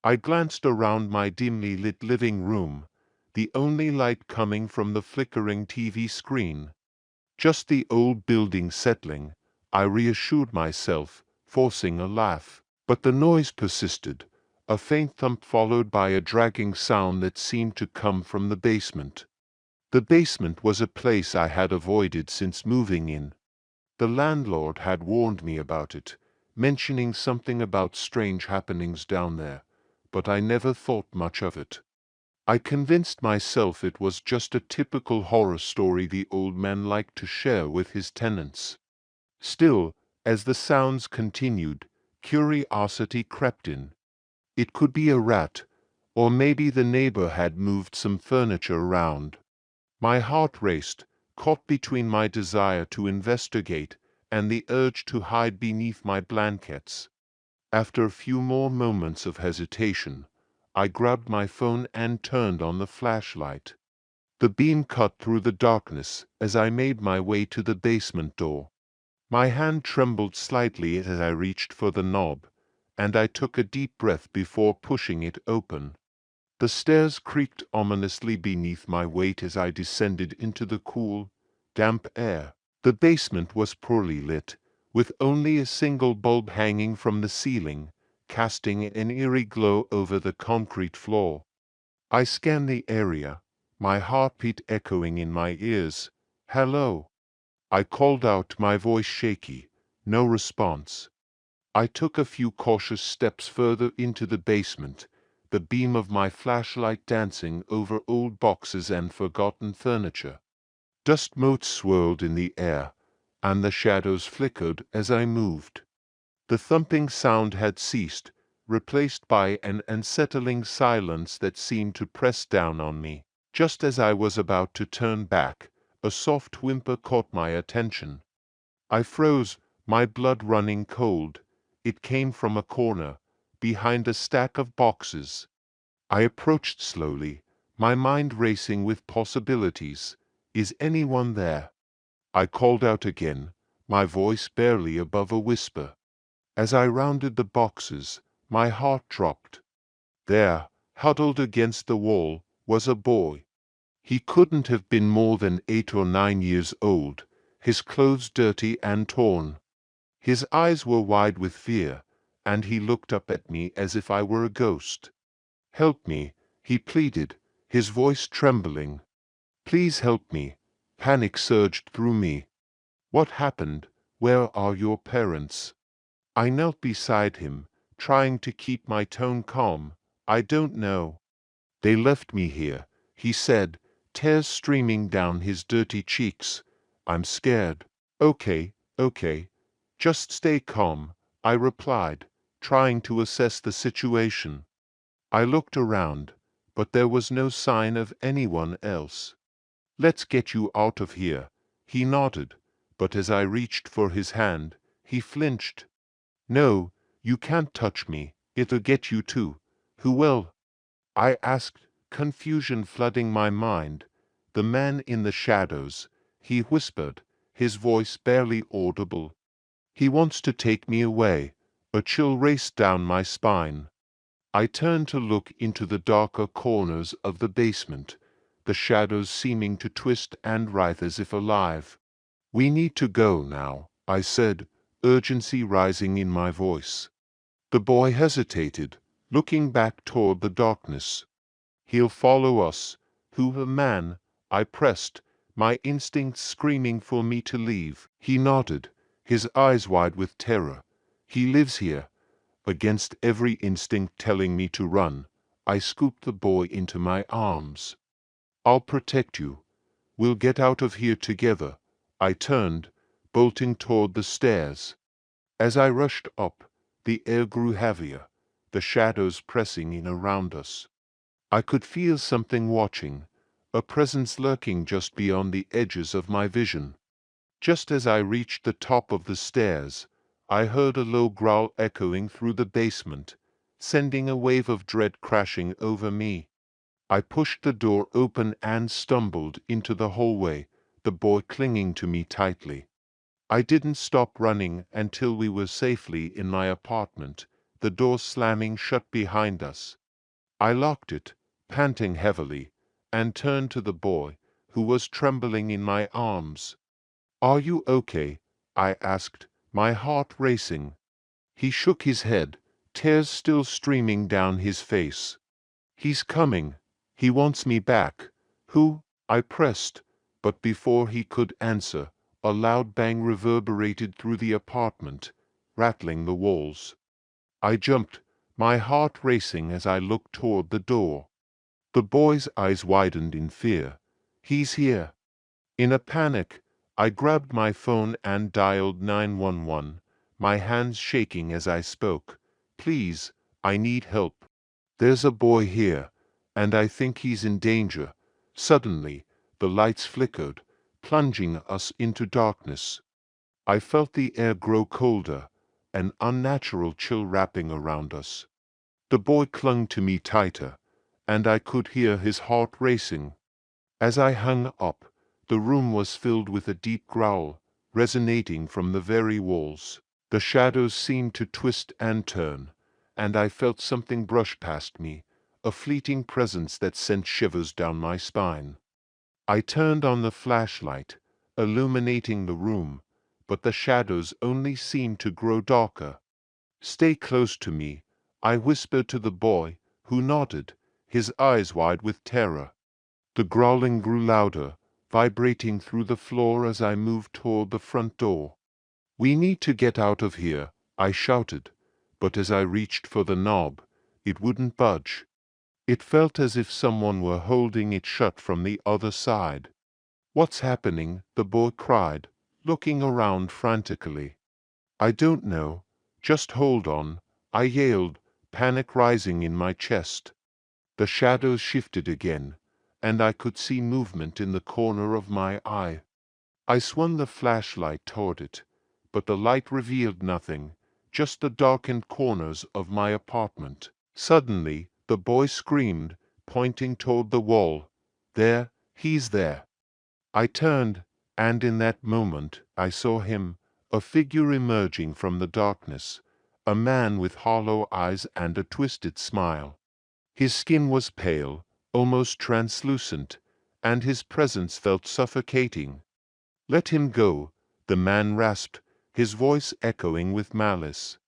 I glanced around my dimly lit living room, the only light coming from the flickering TV screen. Just the old building settling, I reassured myself, forcing a laugh. But the noise persisted, a faint thump followed by a dragging sound that seemed to come from the basement. The basement was a place I had avoided since moving in. The landlord had warned me about it, mentioning something about strange happenings down there, but I never thought much of it. I convinced myself it was just a typical horror story the old man liked to share with his tenants. Still, as the sounds continued, curiosity crept in. It could be a rat, or maybe the neighbor had moved some furniture around. My heart raced, caught between my desire to investigate and the urge to hide beneath my blankets. After a few more moments of hesitation, I grabbed my phone and turned on the flashlight. The beam cut through the darkness as I made my way to the basement door. My hand trembled slightly as I reached for the knob, and I took a deep breath before pushing it open. The stairs creaked ominously beneath my weight as I descended into the cool, damp air. The basement was poorly lit, with only a single bulb hanging from the ceiling, casting an eerie glow over the concrete floor. I scanned the area, my heartbeat echoing in my ears. "Hello." I called out, my voice shaky. No response. I took a few cautious steps further into the basement, the beam of my flashlight dancing over old boxes and forgotten furniture. Dust motes swirled in the air, and the shadows flickered as I moved. The thumping sound had ceased, replaced by an unsettling silence that seemed to press down on me. Just as I was about to turn back, a soft whimper caught my attention. I froze, my blood running cold. It came from a corner, behind a stack of boxes. I approached slowly, my mind racing with possibilities. Is anyone there? I called out again, my voice barely above a whisper. As I rounded the boxes, my heart dropped. There, huddled against the wall, was a boy. He couldn't have been more than 8 or 9 years old, his clothes dirty and torn. His eyes were wide with fear, and he looked up at me as if I were a ghost. "Help me," he pleaded, his voice trembling. "Please help me." Panic surged through me. "What happened? Where are your parents?" I knelt beside him, trying to keep my tone calm. "I don't know. They left me here," he said, tears streaming down his dirty cheeks. "I'm scared." "Okay, okay. Just stay calm," I replied, trying to assess the situation. I looked around, but there was no sign of anyone else. "Let's get you out of here." He nodded, but as I reached for his hand, he flinched. "No, you can't touch me. It'll get you too." "Who will?" I asked, confusion flooding my mind. "The man in the shadows," he whispered, his voice barely audible. "He wants to take me away." A chill raced down my spine. I turned to look into the darker corners of the basement, the shadows seeming to twist and writhe as if alive. "We need to go now," I said, urgency rising in my voice. The boy hesitated, looking back toward the darkness. "He'll follow us." "Who, the man?" I pressed, my instincts screaming for me to leave. He nodded, his eyes wide with terror. "He lives here." Against every instinct telling me to run, I scooped the boy into my arms. "I'll protect you. We'll get out of here together." I turned, bolting toward the stairs. As I rushed up, the air grew heavier, the shadows pressing in around us. I could feel something watching, a presence lurking just beyond the edges of my vision. Just as I reached the top of the stairs, I heard a low growl echoing through the basement, sending a wave of dread crashing over me. I pushed the door open and stumbled into the hallway, the boy clinging to me tightly. I didn't stop running until we were safely in my apartment, the door slamming shut behind us. I locked it, panting heavily, and turned to the boy, who was trembling in my arms. "Are you okay?" I asked, my heart racing. He shook his head, tears still streaming down his face. "He's coming. He wants me back." "Who?" I pressed, but before he could answer, a loud bang reverberated through the apartment, rattling the walls. I jumped, my heart racing as I looked toward the door. The boy's eyes widened in fear. "He's here." In a panic, I grabbed my phone and dialed 911, my hands shaking as I spoke. "Please, I need help. There's a boy here, and I think he's in danger." Suddenly, the lights flickered, plunging us into darkness. I felt the air grow colder, an unnatural chill wrapping around us. The boy clung to me tighter, and I could hear his heart racing. As I hung up, the room was filled with a deep growl, resonating from the very walls. The shadows seemed to twist and turn, and I felt something brush past me, a fleeting presence that sent shivers down my spine. I turned on the flashlight, illuminating the room, but the shadows only seemed to grow darker. "Stay close to me," I whispered to the boy, who nodded, his eyes wide with terror. The growling grew louder, vibrating through the floor as I moved toward the front door. "We need to get out of here," I shouted, but as I reached for the knob, it wouldn't budge. It felt as if someone were holding it shut from the other side. "What's happening?" the boy cried, looking around frantically. "I don't know. Just hold on," I yelled, panic rising in my chest. The shadows shifted again, and I could see movement in the corner of my eye. I swung the flashlight toward it, but the light revealed nothing, just the darkened corners of my apartment. Suddenly, the boy screamed, pointing toward the wall. "There, he's there." I turned, and in that moment I saw him, a figure emerging from the darkness, a man with hollow eyes and a twisted smile. His skin was pale, almost translucent, and his presence felt suffocating. "Let him go," the man rasped, his voice echoing with malice.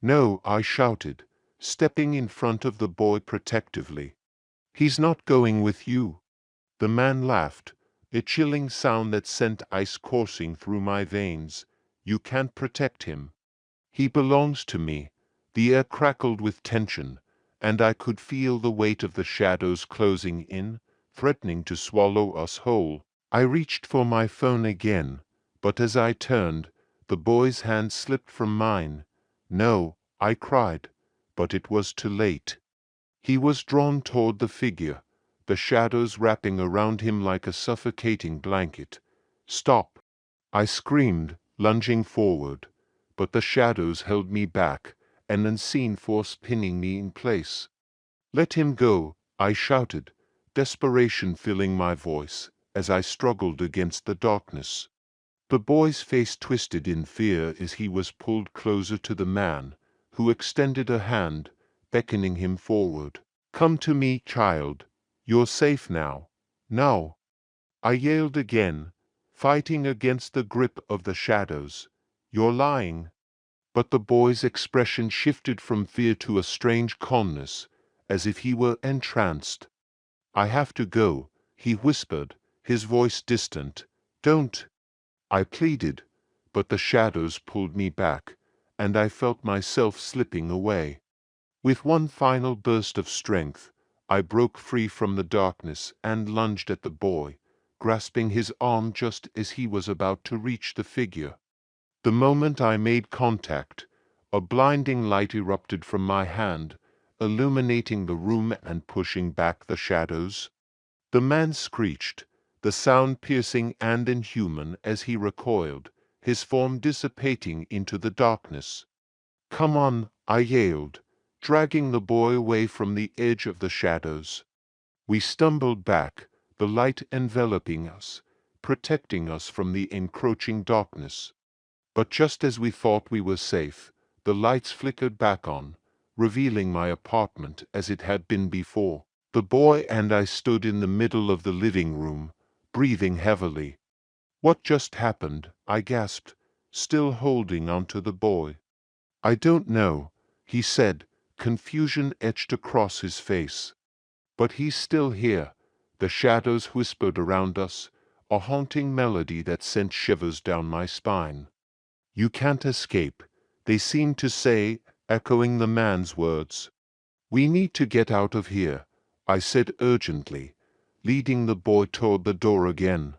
"No," I shouted, stepping in front of the boy protectively. "He's not going with you." The man laughed, a chilling sound that sent ice coursing through my veins. "You can't protect him. He belongs to me." The air crackled with tension, and I could feel the weight of the shadows closing in, threatening to swallow us whole. I reached for my phone again, but as I turned, the boy's hand slipped from mine. "No," I cried, but it was too late. He was drawn toward the figure, the shadows wrapping around him like a suffocating blanket. "Stop!" I screamed, lunging forward, but the shadows held me back, an unseen force pinning me in place. "Let him go," I shouted, desperation filling my voice as I struggled against the darkness. The boy's face twisted in fear as he was pulled closer to the man, who extended a hand, beckoning him forward. "Come to me, child. You're safe now." "No." I yelled again, fighting against the grip of the shadows. "You're lying." But the boy's expression shifted from fear to a strange calmness, as if he were entranced. "I have to go," he whispered, his voice distant. "Don't." I pleaded, but the shadows pulled me back, and I felt myself slipping away. With one final burst of strength, I broke free from the darkness and lunged at the boy, grasping his arm just as he was about to reach the figure. The moment I made contact, a blinding light erupted from my hand, illuminating the room and pushing back the shadows. The man screeched, the sound piercing and inhuman as he recoiled, his form dissipating into the darkness. "Come on," I yelled, dragging the boy away from the edge of the shadows. We stumbled back, the light enveloping us, protecting us from the encroaching darkness. But just as we thought we were safe, the lights flickered back on, revealing my apartment as it had been before. The boy and I stood in the middle of the living room, breathing heavily. "What just happened?" I gasped, still holding onto the boy. "I don't know," he said, confusion etched across his face. "But he's still here." The shadows whispered around us, a haunting melody that sent shivers down my spine. "You can't escape," they seemed to say, echoing the man's words. "We need to get out of here," I said urgently, leading the boy toward the door again.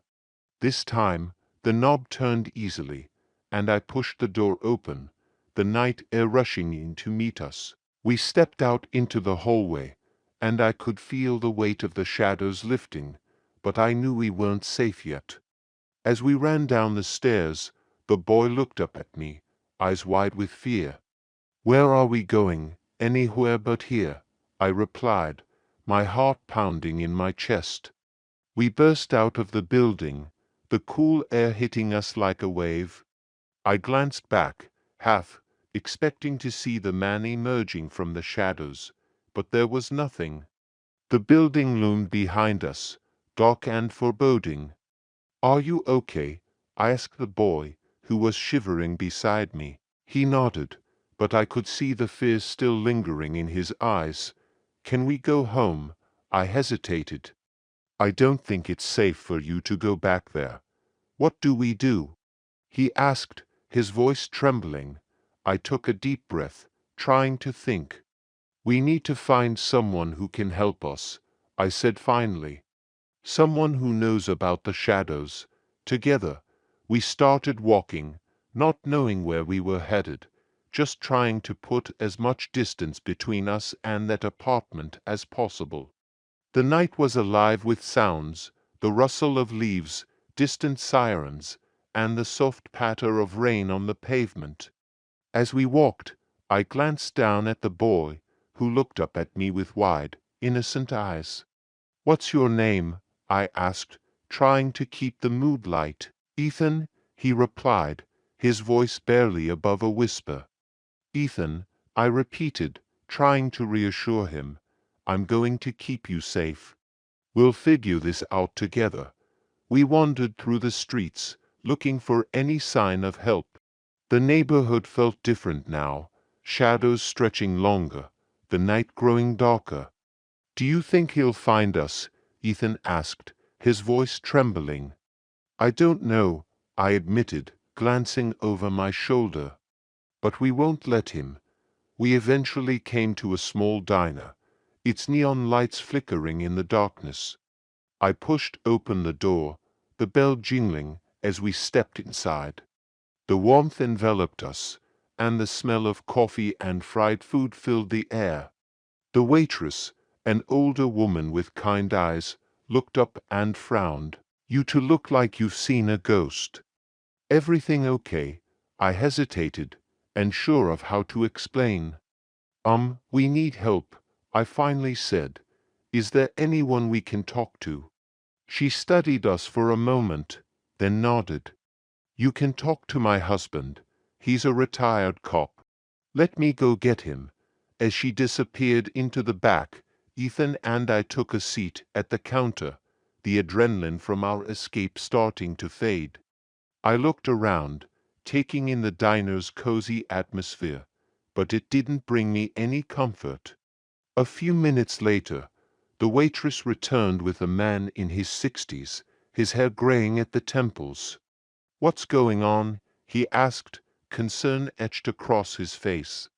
This time, the knob turned easily, and I pushed the door open, the night air rushing in to meet us. We stepped out into the hallway, and I could feel the weight of the shadows lifting, but I knew we weren't safe yet. As we ran down the stairs, the boy looked up at me, eyes wide with fear. "Where are we going?" "Anywhere but here," I replied, my heart pounding in my chest. We burst out of the building, the cool air hitting us like a wave. I glanced back, half expecting to see the man emerging from the shadows, but there was nothing. The building loomed behind us, dark and foreboding. "Are you okay?" I asked the boy, who was shivering beside me. He nodded, but I could see the fear still lingering in his eyes. "Can we go home?" I hesitated. "I don't think it's safe for you to go back there." "What do we do?" he asked, his voice trembling. I took a deep breath, trying to think. "We need to find someone who can help us," I said finally. "Someone who knows about the shadows." Together, we started walking, not knowing where we were headed, just trying to put as much distance between us and that apartment as possible. The night was alive with sounds, the rustle of leaves, distant sirens, and the soft patter of rain on the pavement. As we walked, I glanced down at the boy, who looked up at me with wide, innocent eyes. "What's your name?" I asked, trying to keep the mood light. "Ethan," he replied, his voice barely above a whisper. "Ethan," I repeated, trying to reassure him. "I'm going to keep you safe. We'll figure this out together." We wandered through the streets, looking for any sign of help. The neighborhood felt different now, shadows stretching longer, the night growing darker. "Do you think he'll find us?" Ethan asked, his voice trembling. "I don't know," I admitted, glancing over my shoulder. "But we won't let him." We eventually came to a small diner, its neon lights flickering in the darkness. I pushed open the door, the bell jingling as we stepped inside. The warmth enveloped us, and the smell of coffee and fried food filled the air. The waitress, an older woman with kind eyes, looked up and frowned. "You two look like you've seen a ghost." "Everything okay?" I hesitated, unsure of how to explain. We need help," I finally said. "Is there anyone we can talk to?" She studied us for a moment, then nodded. "You can talk to my husband. He's a retired cop. Let me go get him." As she disappeared into the back, Ethan and I took a seat at the counter, the adrenaline from our escape starting to fade. I looked around, taking in the diner's cozy atmosphere, but it didn't bring me any comfort. A few minutes later, the waitress returned with a man in his 60s, his hair graying at the temples. "What's going on?" he asked, concern etched across his face.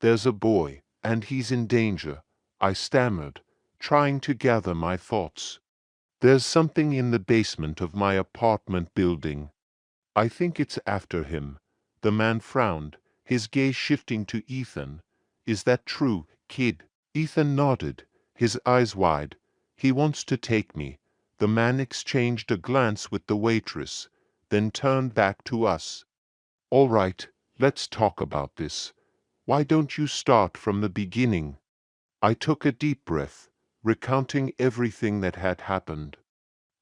"There's a boy, and he's in danger," I stammered, trying to gather my thoughts. "There's something in the basement of my apartment building. I think it's after him." The man frowned, his gaze shifting to Ethan. "Is that true, kid?" Ethan nodded, his eyes wide. "He wants to take me." The man exchanged a glance with the waitress, then turned back to us. "All right, let's talk about this. Why don't you start from the beginning?" I took a deep breath, recounting everything that had happened.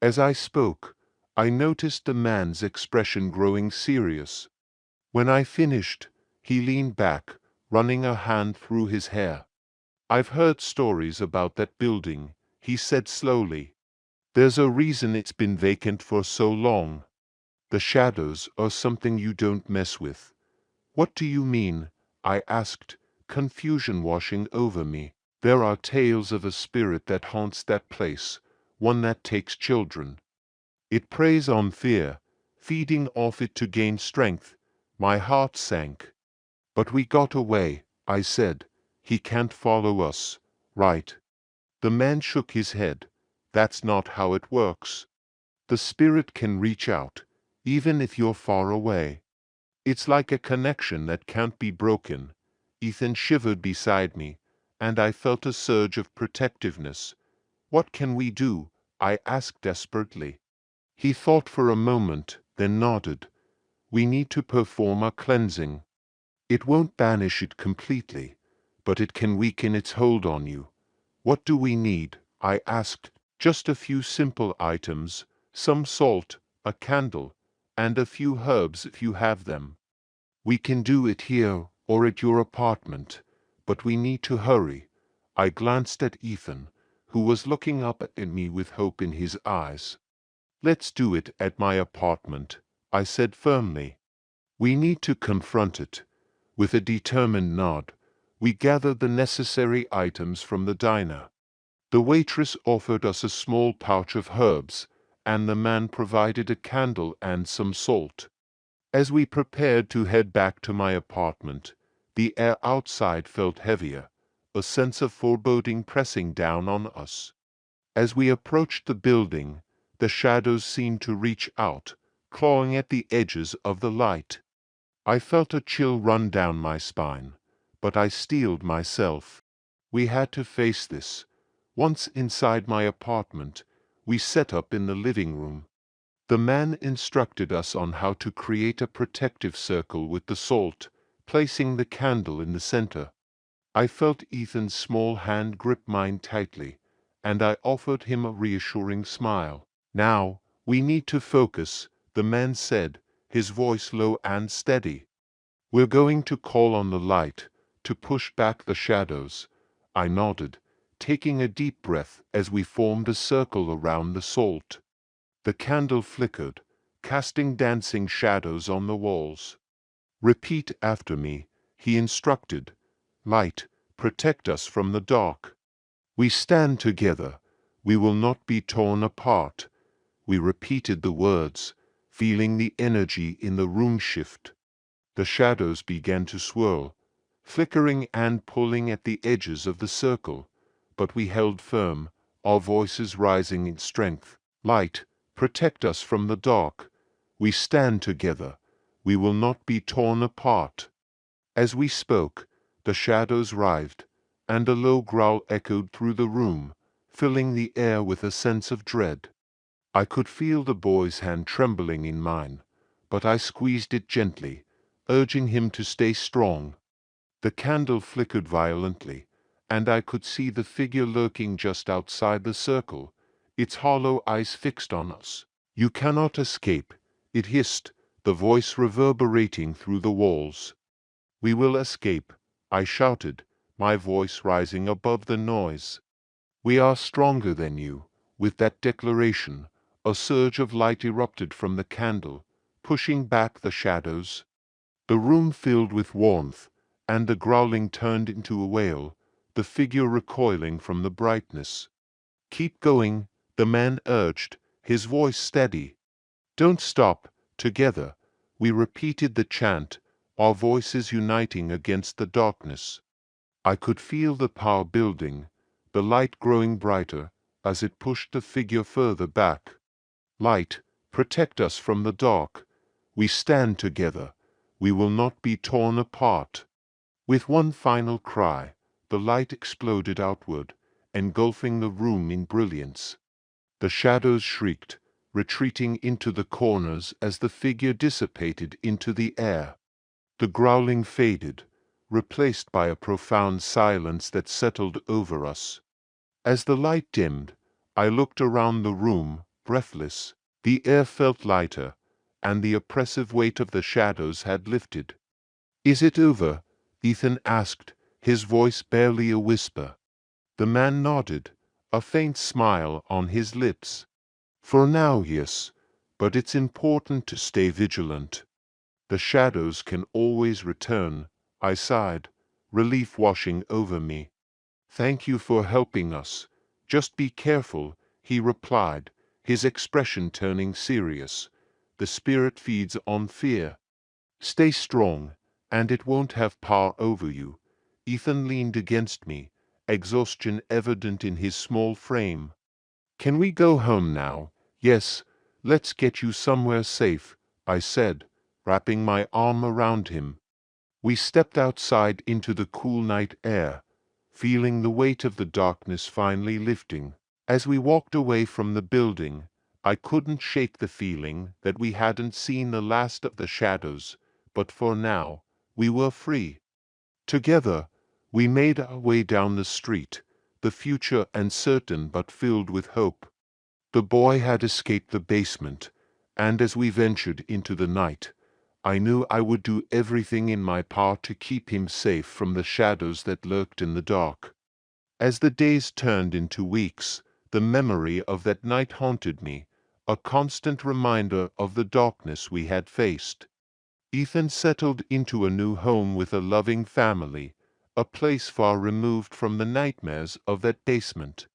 As I spoke, I noticed the man's expression growing serious. When I finished, he leaned back, running a hand through his hair. "I've heard stories about that building," he said slowly. "There's a reason it's been vacant for so long. The shadows are something you don't mess with." "What do you mean?" I asked, confusion washing over me. "There are tales of a spirit that haunts that place, one that takes children. It preys on fear, feeding off it to gain strength." My heart sank. "But we got away," I said. "He can't follow us, right?" The man shook his head. "That's not how it works. The spirit can reach out, even if you're far away. It's like a connection that can't be broken." Ethan shivered beside me, and I felt a surge of protectiveness. "What can we do?" I asked desperately. He thought for a moment, then nodded. "We need to perform a cleansing. It won't banish it completely, but it can weaken its hold on you." "What do we need?" I asked. "Just a few simple items, some salt, a candle, and a few herbs if you have them. We can do it here or at your apartment, but we need to hurry." I glanced at Ethan, who was looking up at me with hope in his eyes. "Let's do it at my apartment," I said firmly. "We need to confront it." With a determined nod, we gathered the necessary items from the diner. The waitress offered us a small pouch of herbs, and the man provided a candle and some salt. As we prepared to head back to my apartment, the air outside felt heavier, a sense of foreboding pressing down on us. As we approached the building, the shadows seemed to reach out, clawing at the edges of the light. I felt a chill run down my spine, but I steeled myself. We had to face this. Once inside my apartment, we set up in the living room. The man instructed us on how to create a protective circle with the salt, placing the candle in the center. I felt Ethan's small hand grip mine tightly, and I offered him a reassuring smile. "Now, we need to focus," the man said, his voice low and steady. "We're going to call on the light to push back the shadows." I nodded, taking a deep breath as we formed a circle around the salt. The candle flickered, casting dancing shadows on the walls. "Repeat after me," he instructed. "Light, protect us from the dark. We stand together. We will not be torn apart." We repeated the words, feeling the energy in the room shift. The shadows began to swirl, flickering and pulling at the edges of the circle, but we held firm, our voices rising in strength. "Light, protect us from the dark. We stand together. We will not be torn apart." As we spoke, the shadows writhed, and a low growl echoed through the room, filling the air with a sense of dread. I could feel the boy's hand trembling in mine, but I squeezed it gently, urging him to stay strong. The candle flickered violently, and I could see the figure lurking just outside the circle, its hollow eyes fixed on us. "You cannot escape," it hissed, the voice reverberating through the walls. "We will escape," I shouted, my voice rising above the noise. "We are stronger than you." With that declaration, a surge of light erupted from the candle, pushing back the shadows. The room filled with warmth, and the growling turned into a wail, the figure recoiling from the brightness. "Keep going," the man urged, his voice steady. "Don't stop." Together, we repeated the chant, our voices uniting against the darkness. I could feel the power building, the light growing brighter as it pushed the figure further back. "Light, protect us from the dark. We stand together. We will not be torn apart." With one final cry, the light exploded outward, engulfing the room in brilliance. The shadows shrieked, retreating into the corners as the figure dissipated into the air. The growling faded, replaced by a profound silence that settled over us. As the light dimmed, I looked around the room, breathless. The air felt lighter, and the oppressive weight of the shadows had lifted. "Is it over?" Ethan asked, his voice barely a whisper. The man nodded, a faint smile on his lips. "For now, yes, but it's important to stay vigilant. The shadows can always return." I sighed, relief washing over me. "Thank you for helping us. Just be careful," he replied, his expression turning serious. "The spirit feeds on fear. Stay strong, and it won't have power over you." Ethan leaned against me, exhaustion evident in his small frame. "Can we go home now?" "Yes, let's get you somewhere safe," I said, wrapping my arm around him. We stepped outside into the cool night air, feeling the weight of the darkness finally lifting. As we walked away from the building, I couldn't shake the feeling that we hadn't seen the last of the shadows, but for now, we were free. Together, we made our way down the street, the future uncertain but filled with hope. The boy had escaped the basement, and as we ventured into the night, I knew I would do everything in my power to keep him safe from the shadows that lurked in the dark. As the days turned into weeks, the memory of that night haunted me, a constant reminder of the darkness we had faced. Ethan settled into a new home with a loving family, a place far removed from the nightmares of that basement.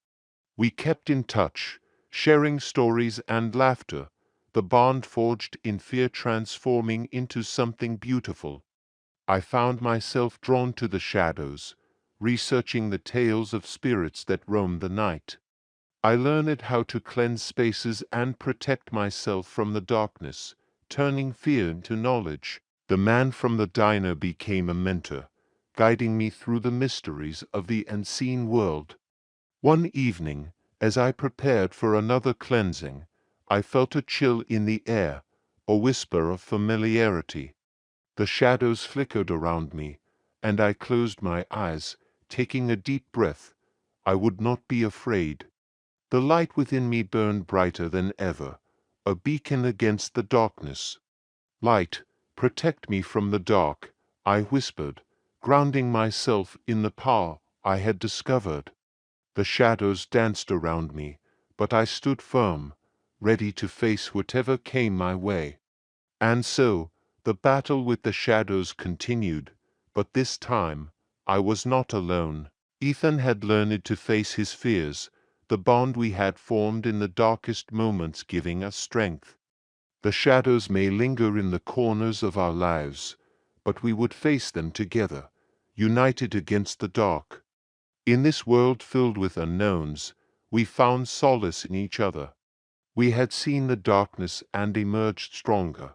We kept in touch, sharing stories and laughter, the bond forged in fear transforming into something beautiful. I found myself drawn to the shadows, researching the tales of spirits that roamed the night. I learned how to cleanse spaces and protect myself from the darkness, turning fear into knowledge. The man from the diner became a mentor, guiding me through the mysteries of the unseen world. One evening, as I prepared for another cleansing, I felt a chill in the air, a whisper of familiarity. The shadows flickered around me, and I closed my eyes, taking a deep breath. I would not be afraid. The light within me burned brighter than ever, a beacon against the darkness. Light, protect me from the dark, I whispered, grounding myself in the power I had discovered. The shadows danced around me, but I stood firm, ready to face whatever came my way. And so, the battle with the shadows continued, but this time, I was not alone. Ethan had learned to face his fears, the bond we had formed in the darkest moments giving us strength. The shadows may linger in the corners of our lives, but we would face them together, united against the dark. In this world filled with unknowns, we found solace in each other. We had seen the darkness and emerged stronger,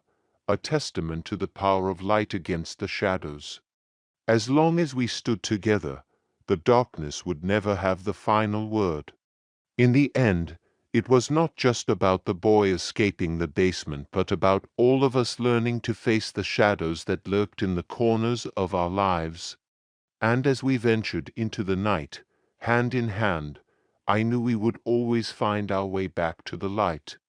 a testament to the power of light against the shadows. As long as we stood together, the darkness would never have the final word. In the end, it was not just about the boy escaping the basement, but about all of us learning to face the shadows that lurked in the corners of our lives. And as we ventured into the night, hand in hand, I knew we would always find our way back to the light.